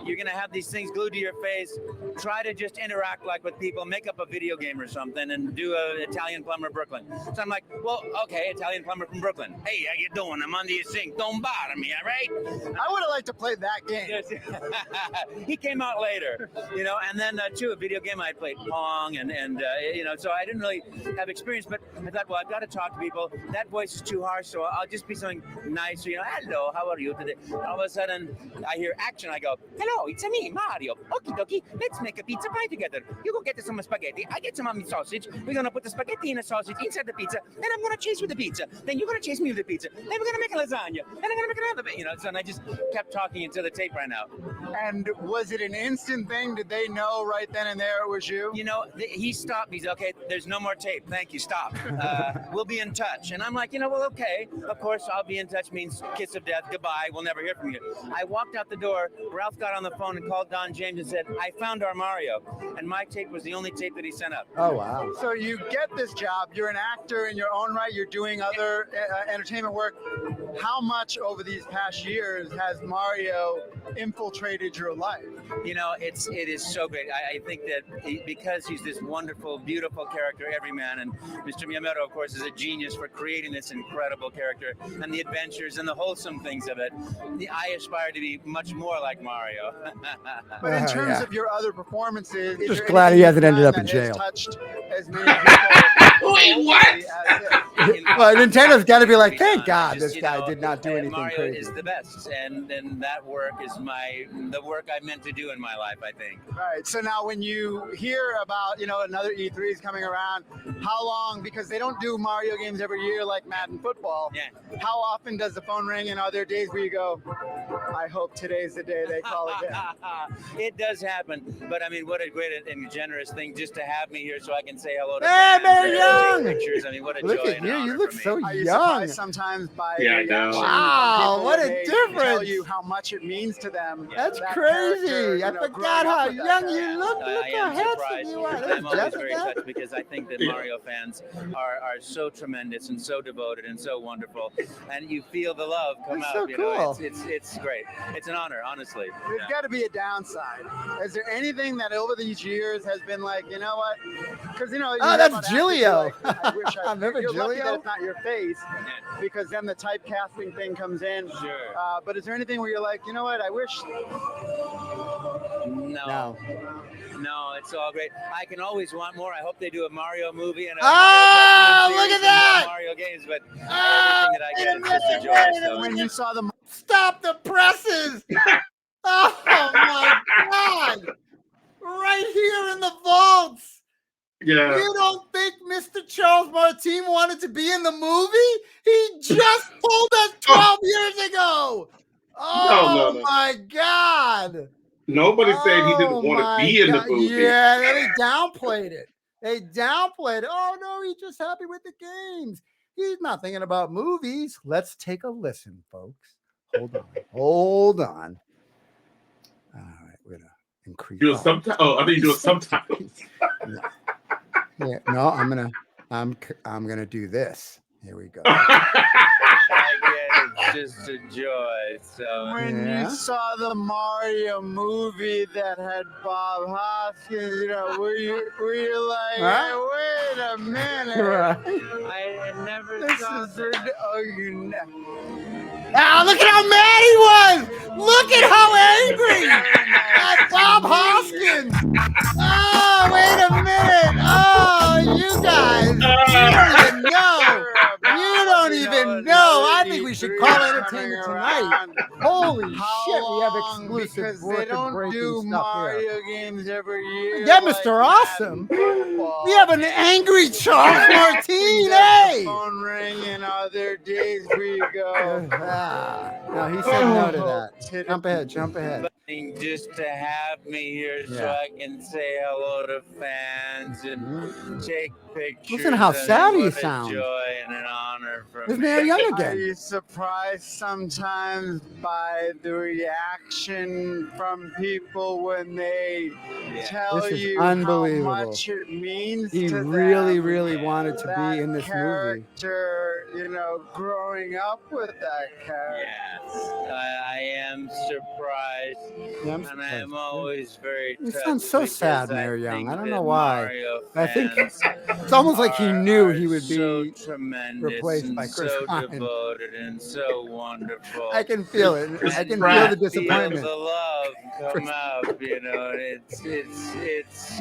You're going to have these things glued to your face. Try to just interact like with people. Make up a video game or something and do an Italian plumber Brooklyn. So I'm like, well, okay, Italian plumber from Brooklyn. Hey, how you doing? I'm under your sink. Don't bother me, all right? I would have liked to play that game. He came out later, and then too, a video game I played Pong, and so I didn't really have experience, but I thought, well, I've got to talk to people. That voice is too harsh, so I'll just be something nice. Hello, how are you today? All of a sudden, I hear action. I go, hello, it's me, Mario. Okie dokie, let's make a pizza pie together. You go get some spaghetti. I get some of my sausage. We're gonna put the spaghetti and the sausage inside the pizza. Then I'm gonna chase with the pizza. Then you're gonna chase me with the pizza. Then we're gonna make a lasagna. Then I'm gonna make another, and I just kept talking until the tape ran out. And was it an instant thing? Did they know right then and there it was you? You know, he stopped. He's okay. There's no more tape. Thank you. Stop. We'll be in touch. And I'm like, well, okay. Of course, I'll be in touch means kiss of death. Goodbye. We'll never hear from you. I walked out the door. Ralph got on the phone and called Don James and said, I found our Mario. And my tape was the only tape that he sent up. Oh, wow. So you get this job. You're an actor in your own right. You're doing other entertainment work. How much over these past years has Mario infiltrated your life? You know, it is so great. I think that because he's this wonderful, beautiful character, everyman, and Mr. Miyamoto, of course, is a genius for creating this incredible character and the adventures and the wholesome things of it. I aspire to be much more like Mario. But in terms of your other performances, just glad he hasn't ended up in jail. Touched as many people. Wait, what? Well, Nintendo's got to be like, thank God this guy did not do anything Mario crazy. is the best, and that work is the work I meant to do in my life, I think. Right. So now when you hear about, another E3 is coming around, how long, because they don't do Mario games every year like Madden football. Yeah. How often does the phone ring, and are there days where you go, I hope today's the day they call again? It does happen, but I mean, what a great and generous thing just to have me here so I can say hello to Hey, fans Mary and Young! take pictures. I mean, what a Look joy at and you. honor You look for me. so Are you young. surprised sometimes by Yeah, I the reaction know. from Wow, people what when a they tell difference. you how much it means to them? That's that crazy. character, I growing forgot up how with that young character. you look. Look I how am handsome surprised. you are. I'm There's always very Jessica. touched because I think that Yeah. Mario fans are so tremendous and so devoted and so wonderful, and you feel the love come That's out. so cool. It's great. It's an honor, honestly. There's got to be a downside. Is there anything that over these years has been like, you know what? Because you Oh, hear that's about actors who are Gilio. like, I wish I Remember you're lucky that Gilio? it's not your face, because then the typecasting thing comes in. Sure. But is there anything where you're like, you know what? I wish. No, it's all great. I can always want more. I hope they do a Mario movie and a Oh, Mario look at cartoon series and that! more Mario games, but everything that I get is just a joy. So. When you saw the Stop the presses! Oh my God! Right here in the vaults. Yeah. You don't think Mr. Charles Martin wanted to be in the movie? He just told us 12 years ago. Oh No. my God! Nobody said he didn't want to my be in the God. movie. Yeah, they downplayed it. They downplayed it. Oh no, he's just happy with the games. He's not thinking about movies. Let's take a listen, folks. Hold on. All right, we're gonna increase. Do a subtitle. Oh, I think you do a subtitle. Yeah, no, I'm gonna do this. Here we go. It's just a joy. So when you saw the Mario movie that had Bob Hoskins, were you like, Huh? hey, wait a minute? Right. I never This saw is the, oh, you know. Ah, look at how mad he was! Look at how angry at Bob Hoskins! Oh, wait a minute! Oh, you guys, you don't even know. You don't even know. I think we should call entertainment tonight. Holy shit, we have exclusive Because they don't do stuff Mario here. games every year. Yeah, like Mr. Awesome. football. We have an angry Charles Martin, hey! Phone ring, and other days where you go. No, he said no to that. Jump ahead. Just to have me here so Yeah. I can say hello to fans and take pictures. Listen to how sad he what sounds. A joy and an honor for Isn't me. Mary Young Are again? you surprised sometimes by the reaction from people when they tell This is you unbelievable. how much it means He to really, them? really wanted to that be in this movie. character, growing up with that character. Yes, I am surprised, Yeah, I'm and I am surprised. always very He touched sounds so because sad, I Mary Young. think I don't that know why. Mario I think fans it's almost like he knew he would so be tremendous replaced and by Chris so Pine. devoted and so wonderful. I can feel it. I can feel the disappointment. Feel the love come out, and it's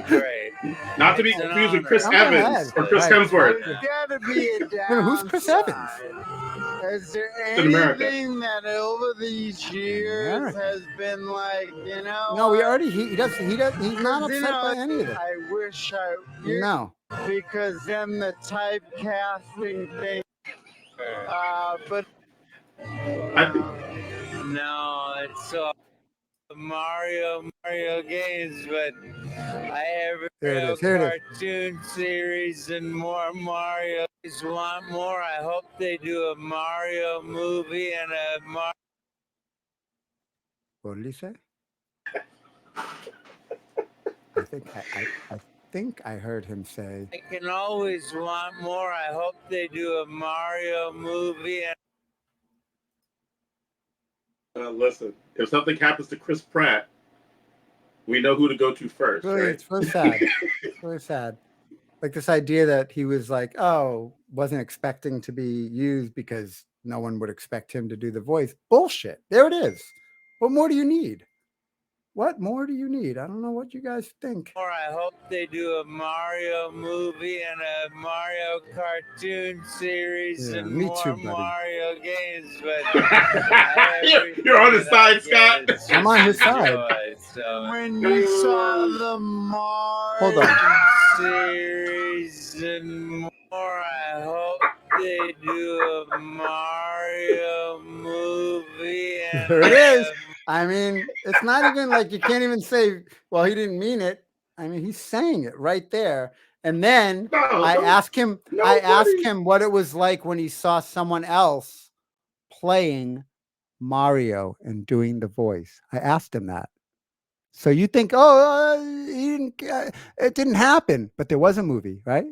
great. Not to be It's an confused with honor. Chris Jump Evans ahead. or Chris Right. Hemsworth. There's gotta be a downside. Who's Chris Evans? Is there In America. anything that over these years America. has been like, No, we already he does he's not Because, upset by any of it. I wish No. because then the typecasting thing. But I think No, it's so. Mario games, but I have a Here it real is. Here it is. cartoon series and more Mario. Just want more. I hope they do a Mario movie and a Mario. What did he say? I think I heard him say. I can always want more. I hope they do a Mario movie and. Listen, if something happens to Chris Pratt, we know who to go to first. Really, right? it's really sad. It's really sad. Like this idea that he was like, oh, wasn't expecting to be used because no one would expect him to do the voice. Bullshit. There it is. What more do you need? What more do you need? I don't know what you guys think. Or I hope they do a Mario movie and a Mario cartoon series and me more too, buddy. Mario games. But You're on his side, Scott. I'm on his side. When you saw the Mario Hold on. series and more, I hope they do a Mario movie. And There it is. I mean, it's not even like you can't even say, well, he didn't mean it. I mean, he's saying it right there. And then I asked him what it was like when he saw someone else playing Mario and doing the voice. I asked him that. So you think, it didn't happen, but there was a movie, right?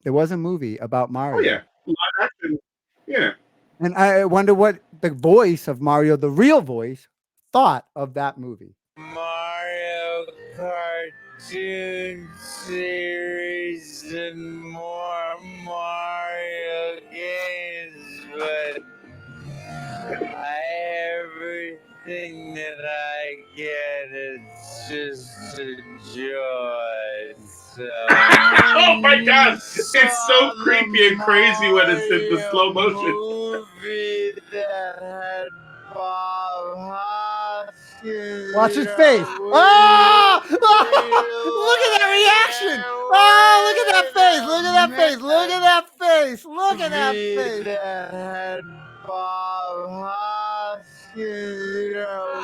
There was a movie about Mario. Oh, yeah. Live action. Yeah. And I wonder what the voice of Mario, the real voice, thought of that movie. Mario cartoon series and more Mario games, but everything that I get is just a joy. So. Oh my God! It's so creepy and crazy when it's in the slow motion. Movie that had Bob Hoskins. Watch his face. Oh! Look at that reaction. Oh, look at that face. Look at that face. Look at that face. Look at that face. That had Bob Hoskins.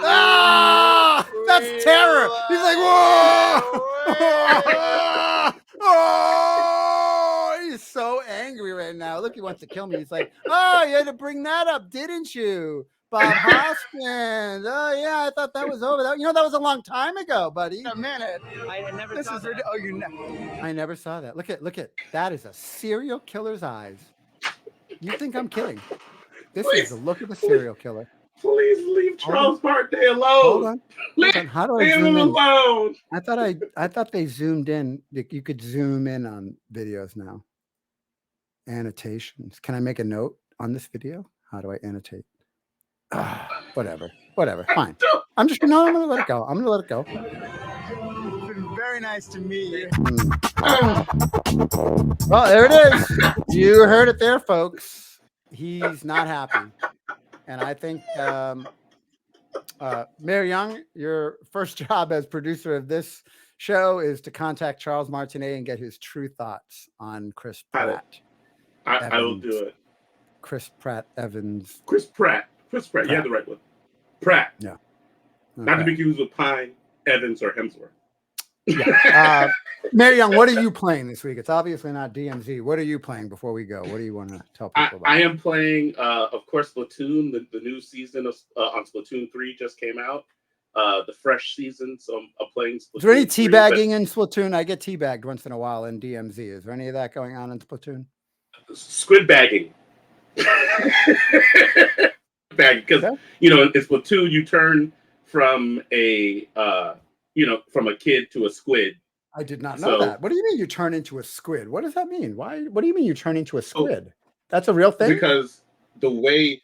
Ah! That's terror. He's like, whoa! Oh! He's so angry right now. Look, he wants to kill me. He's like, oh, you had to bring that up, didn't you? Bob Hoskins. Oh yeah, I thought that was over. That was a long time ago, buddy. A minute. I never This saw is that. ridiculous. Oh, you never. I never saw that. Look at that is a serial killer's eyes. You think I'm kidding? This is the look of a serial killer. Please leave Charles Barkley alone. Hold on. How do I Leave zoom him in? alone. I thought they zoomed in. You could zoom in on videos now. Annotations. Can I make a note on this video? How do I annotate? Whatever. Fine. I'm gonna let it go. It's been very nice to meet you. Well, there it is. You heard it there, folks. He's not happy. And I think, Mayor Young, your first job as producer of this show is to contact Charles Martinet and get his true thoughts on Chris Pratt. I will do it. Chris Pratt Evans. Chris Pratt. You had the right one. Pratt. Yeah. Okay. Not to be confused with Pine, Evans, or Hemsworth. Yeah. Mayor Young, what are you playing this week? It's obviously not DMZ. What are you playing before we go? What do you want to tell people about? I am playing, of course, Splatoon. The new season of on Splatoon 3 just came out. The fresh season. So I'm playing Splatoon. Is there any teabagging in Splatoon? I get teabagged once in a while in DMZ. Is there any of that going on in Splatoon? Squid bagging. Because in Splatoon you turn from a kid to a squid. I did not know that. What do you mean you turn into a squid? What does that mean? Why? What do you mean you turn into a squid? That's a real thing? Because the way,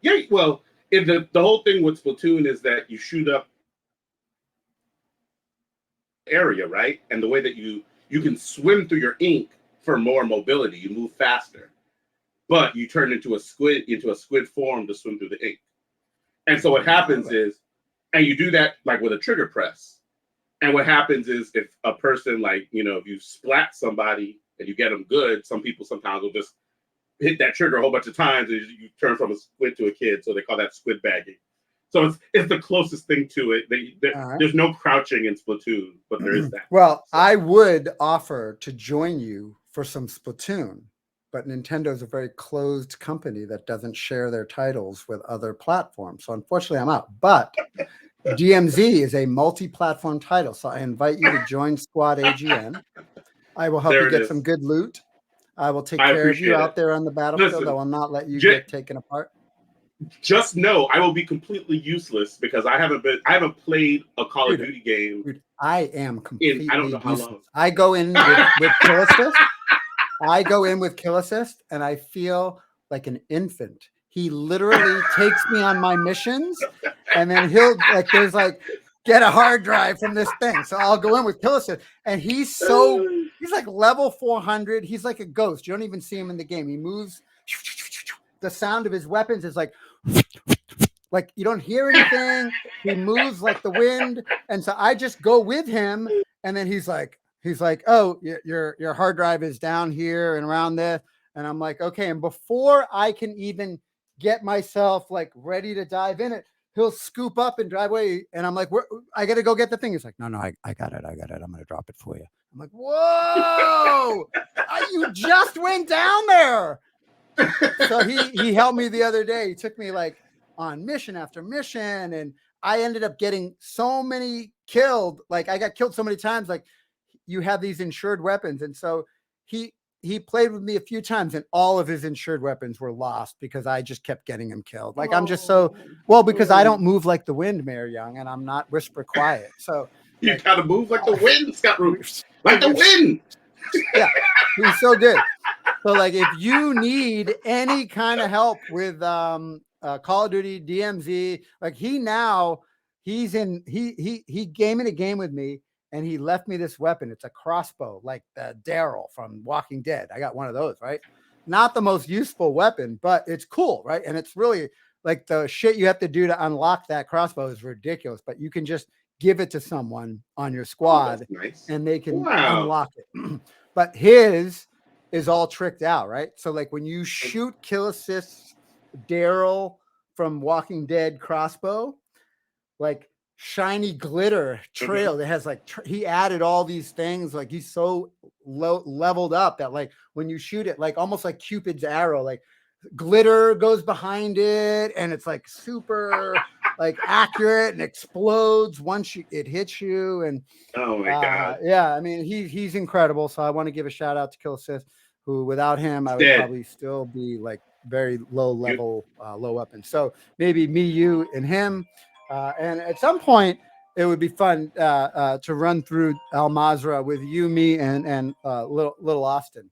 the whole thing with Splatoon is that you shoot up area, right? And the way that you can swim through your ink for more mobility, you move faster. But you turn into a squid form to swim through the ink. And so what happens is, and you do that like with a trigger press. And what happens is if a person if you splat somebody and you get them good, some people sometimes will just hit that trigger a whole bunch of times and you turn from a squid to a kid. So they call that squid bagging. So it's the closest thing to it. There's no crouching in Splatoon, but there is that. Well, I would offer to join you for some Splatoon, but Nintendo's a very closed company that doesn't share their titles with other platforms. So unfortunately, I'm out. But DMZ is a multi-platform title, so I invite you to join Squad AGN. I will help you get some good loot. I will take care of you out there on the battlefield. Listen, I will not let you get taken apart. Just know I will be completely useless because I haven't played a Call of Duty game. Dude, I am completely I don't know how useless. long. I go in with Kill Assist. I go in with Kill Assist, and I feel like an infant. He literally takes me on my missions, and then he'll there's get a hard drive from this thing. So I'll go in with Kill Assist, and he's like level 400. He's like a ghost. You don't even see him in the game. He moves. The sound of his weapons is like you don't hear anything. He moves like the wind, and so I just go with him, and then he's like, oh, your hard drive is down here and around this, and I'm like, okay. And before I can even get myself ready to dive in it, he'll scoop up and drive away, and I'm like, I gotta go get the thing. He's like, no, I got it. I'm gonna drop it for you. I'm like, whoa, you just went down there. So he helped me the other day. He took me on mission after mission, and I ended up getting so many killed. I got killed so many times. You have these insured weapons, and so he played with me a few times, and all of his insured weapons were lost because I just kept getting him killed. I'm just because I don't move like the wind, Mayor Young, and I'm not whisper quiet. So you gotta move like the wind, Scott Root. Like the wind. Yeah, he's so good. So if you need any kind of help with Call of Duty, DMZ, he came in a game with me, and he left me this weapon. It's a crossbow, like the Daryl from Walking Dead. I got one of those, right? Not the most useful weapon, but it's cool, right? And it's really the shit you have to do to unlock that crossbow is ridiculous, but you can just give it to someone on your squad, nice. And they can unlock it. But his is all tricked out, right? So when you shoot Kill Assist Daryl from Walking Dead crossbow, shiny glitter trail that has he added all these things. He's so leveled up that when you shoot it, almost like Cupid's arrow, glitter goes behind it, and it's super accurate and explodes once it hits you. And oh my god, yeah, I mean he's incredible. So I want to give a shout out to Kill Assist, who without him I would probably still be very low level, low up. And so maybe me, you, and him. And at some point, it would be fun to run through Al Mazrah with you, me, and little Austin.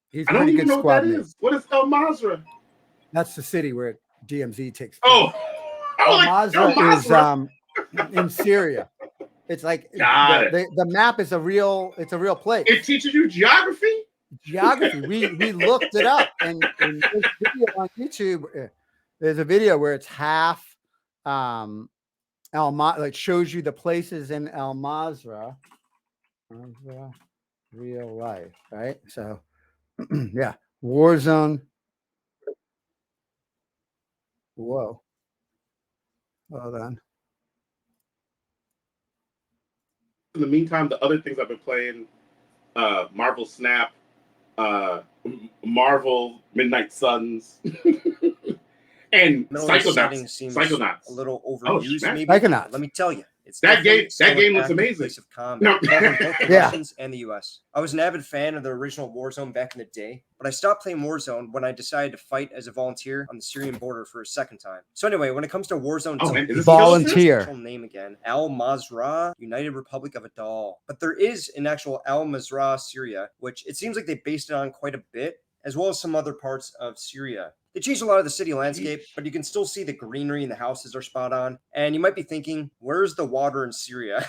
He's I don't pretty even good know squad what that mate. is. What is El Mazrah? That's the city where DMZ takes place. Oh, El Mazrah is in Syria. It's the map is a real place. It teaches you geography. We looked it up, and there's a video on YouTube. There's a video where it's half shows you the places in Al Mazrah, real life, right? So yeah, Warzone. Whoa, hold on. In the meantime, the other things I've been playing, Marvel Snap, Marvel Midnight Suns, and Psychonauts. A little overused, maybe. Psychonauts. Let me tell you, it's that game looks amazing. Place of combat, both the Russians and the U.S. I was an avid fan of the original Warzone back in the day, but I stopped playing Warzone when I decided to fight as a volunteer on the Syrian border for a second time. So anyway, when it comes to Warzone, volunteer name again, Al Mazrah, United Republic of Adal. But there is an actual Al Mazrah, Syria, which it seems like they based it on quite a bit, as well as some other parts of Syria. They changed a lot of the city landscape, but you can still see the greenery and the houses are spot on. And you might be thinking, where's the water in Syria?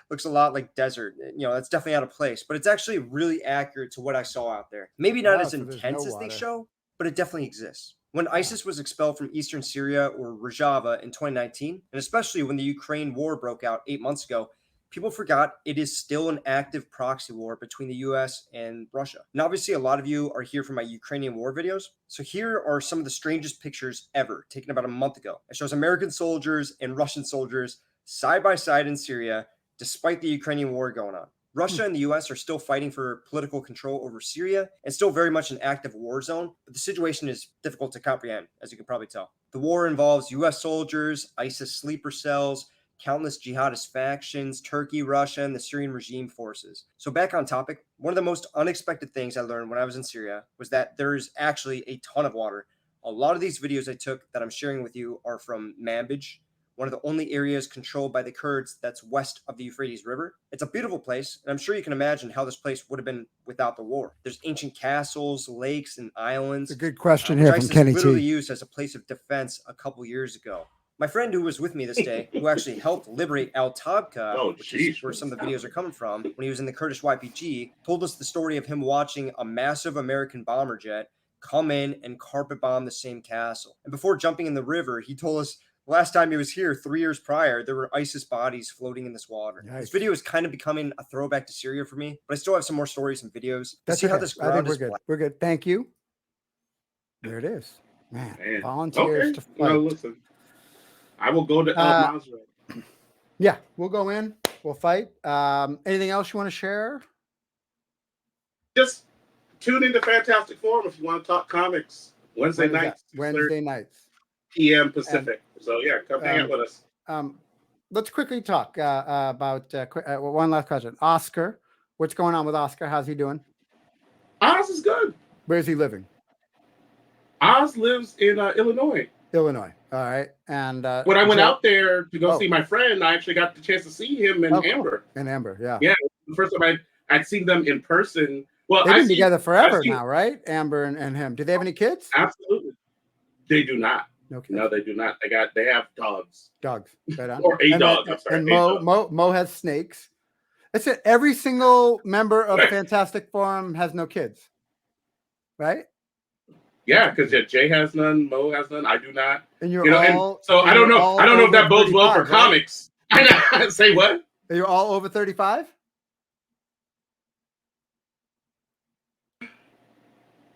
Looks a lot like desert. That's definitely out of place, but it's actually really accurate to what I saw out there. Maybe not as intense as they show, but it definitely exists. When ISIS was expelled from eastern Syria or Rojava in 2019, and especially when the Ukraine war broke out 8 months ago, people forgot it is still an active proxy war between the US and Russia. And obviously, a lot of you are here for my Ukrainian war videos. So here are some of the strangest pictures ever, taken about a month ago. It shows American soldiers and Russian soldiers side by side in Syria, despite the Ukrainian war going on. Russia and the US are still fighting for political control over Syria and still very much an active war zone, but the situation is difficult to comprehend, as you can probably tell. The war involves US soldiers, ISIS sleeper cells, countless jihadist factions, Turkey, Russia, and the Syrian regime forces. So back on topic, one of the most unexpected things I learned when I was in Syria was that there is actually a ton of water. A lot of these videos I took that I'm sharing with you are from Manbij, one of the only areas controlled by the Kurds that's west of the Euphrates River. It's a beautiful place, and I'm sure you can imagine how this place would have been without the war. There's ancient castles, lakes, and islands. It's a good question which here from ISIS Kenny literally T. used as a place of defense a couple years ago. My friend who was with me this day, who actually helped liberate Al-Tabqa, which is where some of the videos are coming from, when he was in the Kurdish YPG, told us the story of him watching a massive American bomber jet come in and carpet bomb the same castle. And before jumping in the river, he told us last time he was here 3 years prior, there were ISIS bodies floating in this water. Nice. This video is kind of becoming a throwback to Syria for me, but I still have some more stories and videos. That's See how okay. this I think ground we're is good. black. We're good. Thank you. There it is. Man, Man. volunteers Okay. to fight. Well, listen, I will go to El Mazrah. Yeah, we'll go in. We'll fight. Anything else you want to share? Just tune into Fantastic Forum if you want to talk comics. Wednesday nights. Wednesday nights. PM Pacific. So yeah, come hang out with us. Let's quickly talk about one last question. Oscar, what's going on with Oscar? How's he doing? Oz is good. Where's he living? Oz lives in Illinois. Illinois. All right. And when I went Joe- out there to go see my friend, I actually got the chance to see him and cool. Amber. And Amber, yeah. Yeah, the first time I'd seen them in person. Well, They've been I've seen- together forever I've seen- now, right? Amber and him. Do they have any kids? Absolutely. They do not. No kids. No, they do not. They have dogs. Dogs. Right on. Or a And dog. then- I'm sorry. and a dog. Mo has snakes. That's it. Every single member of Fantastic Forum has no kids. Right? Yeah, because Jay has none, Mo has none, I do not. And you're you know, all, and so I don't know. I don't know if that bodes well for 35, right? comics. I know. Say what? You're all over 35?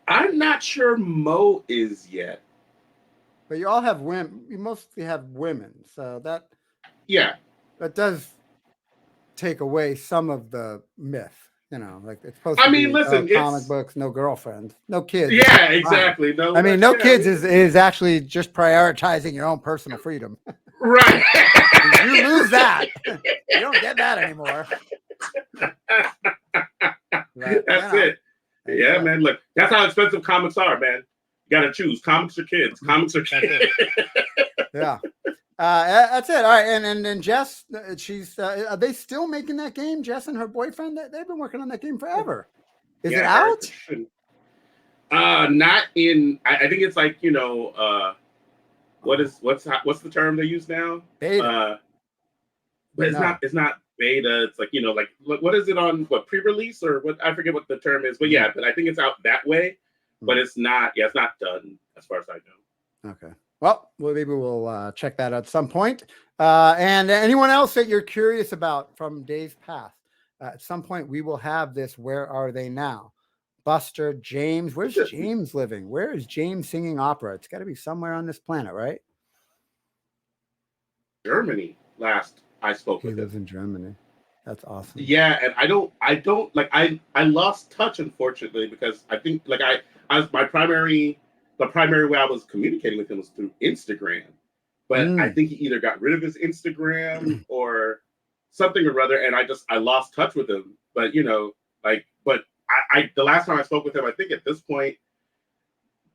I'm not sure Mo is yet. But you all have women. You mostly have women. So that does take away some of the myth. You know, like it's supposed to be listen, comic books, no girlfriend, no kids. Yeah, exactly. No, I mean, no kids is actually just prioritizing your own personal freedom. Right. You lose that. You don't get that anymore. Right. That's it. Yeah, man. Look, that's how expensive comics are, man. You got to choose. Comics or kids. Comics or kids. Yeah. That's it. All right. And Jess, she's, are they still making that game? Jess and her boyfriend, they've been working on that game forever. Is it out? Not in, I think it's like, what's the term they use now? Beta. But it's not beta. It's like, what is it on pre-release or what? I forget what the term is, but yeah, but I think it's out that way, but it's not done as far as I know. Okay. Well, maybe we'll check that out at some point. And anyone else that you're curious about from days past, at some point we will have this. Where are they now? Buster, James. Where's James living? Where is James singing opera? It's got to be somewhere on this planet, right? Germany. Last I spoke with him. He lives in Germany. That's awesome. Yeah, and I don't like I lost touch, unfortunately, because I think I was the primary way I was communicating with him was through Instagram. But I think he either got rid of his Instagram or something or other, and I lost touch with him. But but I the last time I spoke with him, I think at this point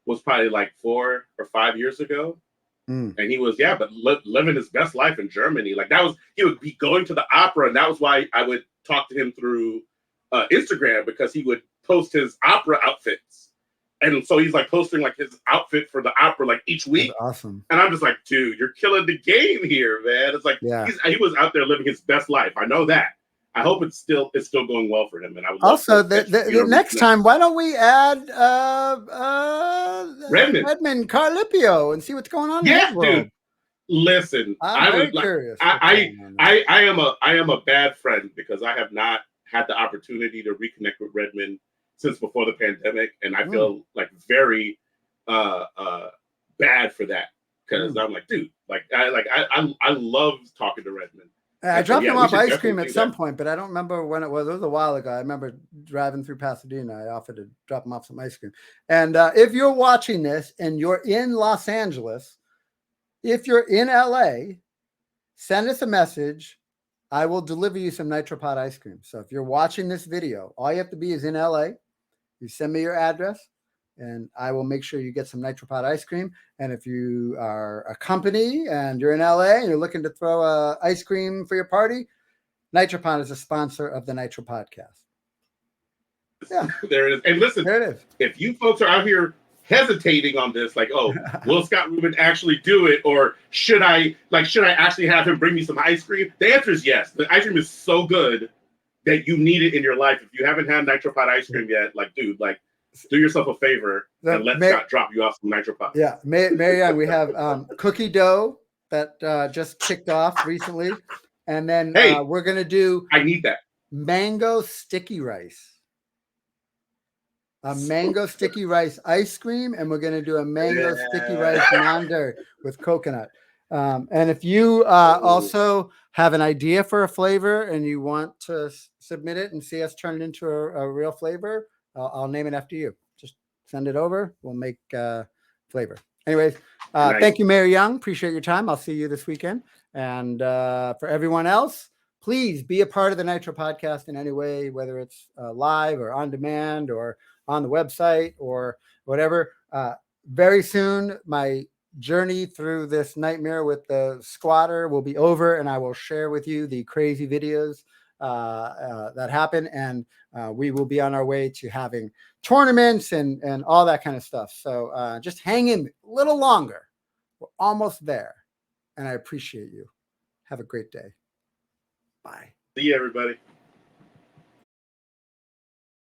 was probably like 4 or 5 years ago. And he was, living his best life in Germany. Like he would be going to the opera, and that was why I would talk to him through Instagram, because he would post his opera outfits. And so he's like posting like his outfit for the opera like each week. That's awesome. And I'm just like, dude, you're killing the game here, man. It's like he was out there living his best life. I know that. I hope it's still going well for him. And I would also the next time, why don't we add Redmond Carlipio and see what's going on? Yeah, in his world. dude. Listen, I'm very curious. what's going on there. I am a bad friend because I have not had the opportunity to reconnect with Redmond since before the pandemic, and I feel like very bad for that because I'm like, dude, I love talking to Redmond. I And so, dropped yeah, him we off should ice cream definitely at do some that. point, but I don't remember when it was. It was a while ago. I remember driving through Pasadena. I offered to drop him off some ice cream. And if you're watching this and you're in Los Angeles, if you're in LA, send us a message. I will deliver you some Nitropod ice cream. So if you're watching this video, all you have to be is in LA. You send me your address, and I will make sure you get some Nitropod ice cream. And if you are a company and you're in LA and you're looking to throw ice cream for your party, Nitropod is a sponsor of the Nitro Podcast. Yeah, there it is. And listen, there it is. If you folks are out here hesitating on this, like, oh, will Scott Rubin actually do it, or should I actually have him bring me some ice cream? The answer is yes. The ice cream is so good that you need it in your life. If you haven't had Nitropod ice cream yet, like, dude, like, do yourself a favor and let Scott drop you off some Nitropod. Yeah, Mary Young, we have cookie dough that just kicked off recently, and then we're gonna do. I need that mango sticky rice. A mango sticky rice ice cream, and we're gonna do a mango sticky rice non-dairy with coconut. And if you also have an idea for a flavor and you want to submit it and see us turn it into a real flavor, I'll name it after you. Just send it over. We'll make flavor. Anyways, Nice. Thank you, Mary Young. Appreciate your time. I'll see you this weekend. And for everyone else, please be a part of the Nitro Podcast in any way, whether it's live or on demand or on the website or whatever. Very soon, my journey through this nightmare with the squatter will be over, and I will share with you the crazy videos that happen, and we will be on our way to having tournaments and all that kind of stuff. So just hang in a little longer. We're almost there, and I appreciate you. Have a great day. Bye. See you, everybody.